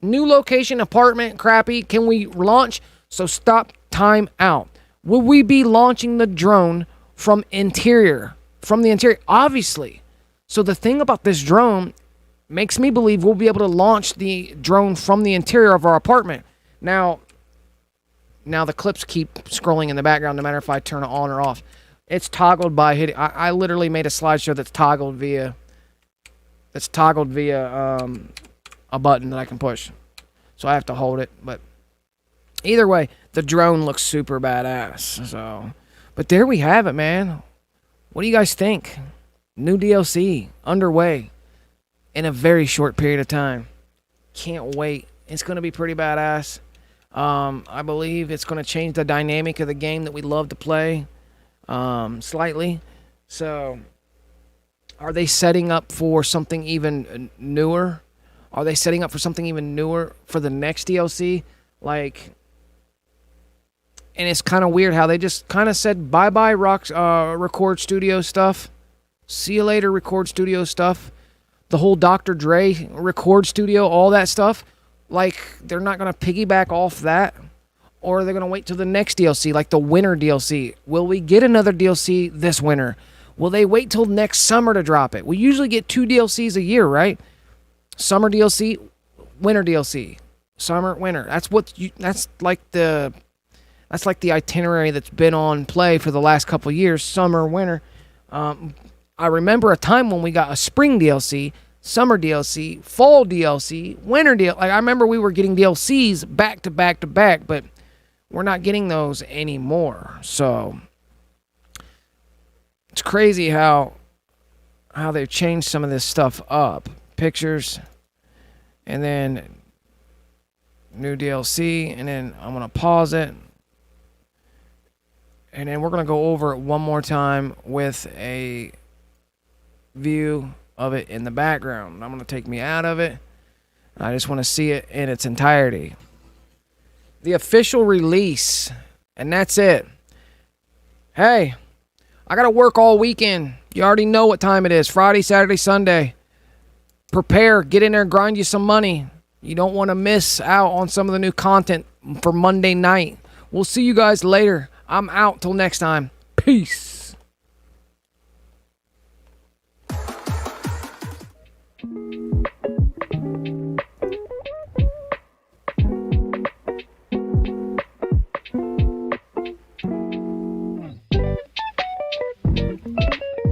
New location, apartment, crappy. Can we launch? So stop, time out. Will we be launching the drone from interior? From the interior? Obviously. So the thing about this drone makes me believe we'll be able to launch the drone from the interior of our apartment. Now the clips keep scrolling in the background no matter if I turn it on or off. It's toggled by hitting. I literally made a slideshow that's toggled via a button that I can push. So I have to hold it. But either way, the drone looks super badass. So, but there we have it, man. What do you guys think? New DLC underway in a very short period of time. Can't wait. It's going to be pretty badass. I believe it's going to change the dynamic of the game that we love to play slightly. So, are they setting up for something even newer? Are they setting up for something even newer for the next DLC? Like, and it's kind of weird how they just kind of said bye-bye Record Studio stuff. See you later, Record Studio stuff. The whole Dr. Dre Record Studio, all that stuff. Like, they're not going to piggyback off that. Or they're going to wait till the next DLC, like the winter DLC. Will we get another DLC this winter? Will they wait till next summer to drop it? We usually get 2 DLCs a year, right? Summer DLC, winter DLC. Summer, winter. That's like the itinerary that's been on play for the last couple of years. Summer, winter. I remember a time when we got a spring DLC, summer DLC, fall DLC, winter DLC. Like, I remember we were getting DLCs back to back to back, but we're not getting those anymore. So it's crazy how they've changed some of this stuff up. Pictures, and then new DLC, and then I'm going to pause it. And then we're going to go over it one more time with a view of it in the background. I'm going to take me out of it. I just want to see it in its entirety. The official release, and that's it. Hey, I got to work all weekend. You already know what time it is. Friday, Saturday, Sunday. Prepare, get in there and grind you some money. You don't want to miss out on some of the new content for Monday night. We'll see you guys later. I'm out till next time. Peace.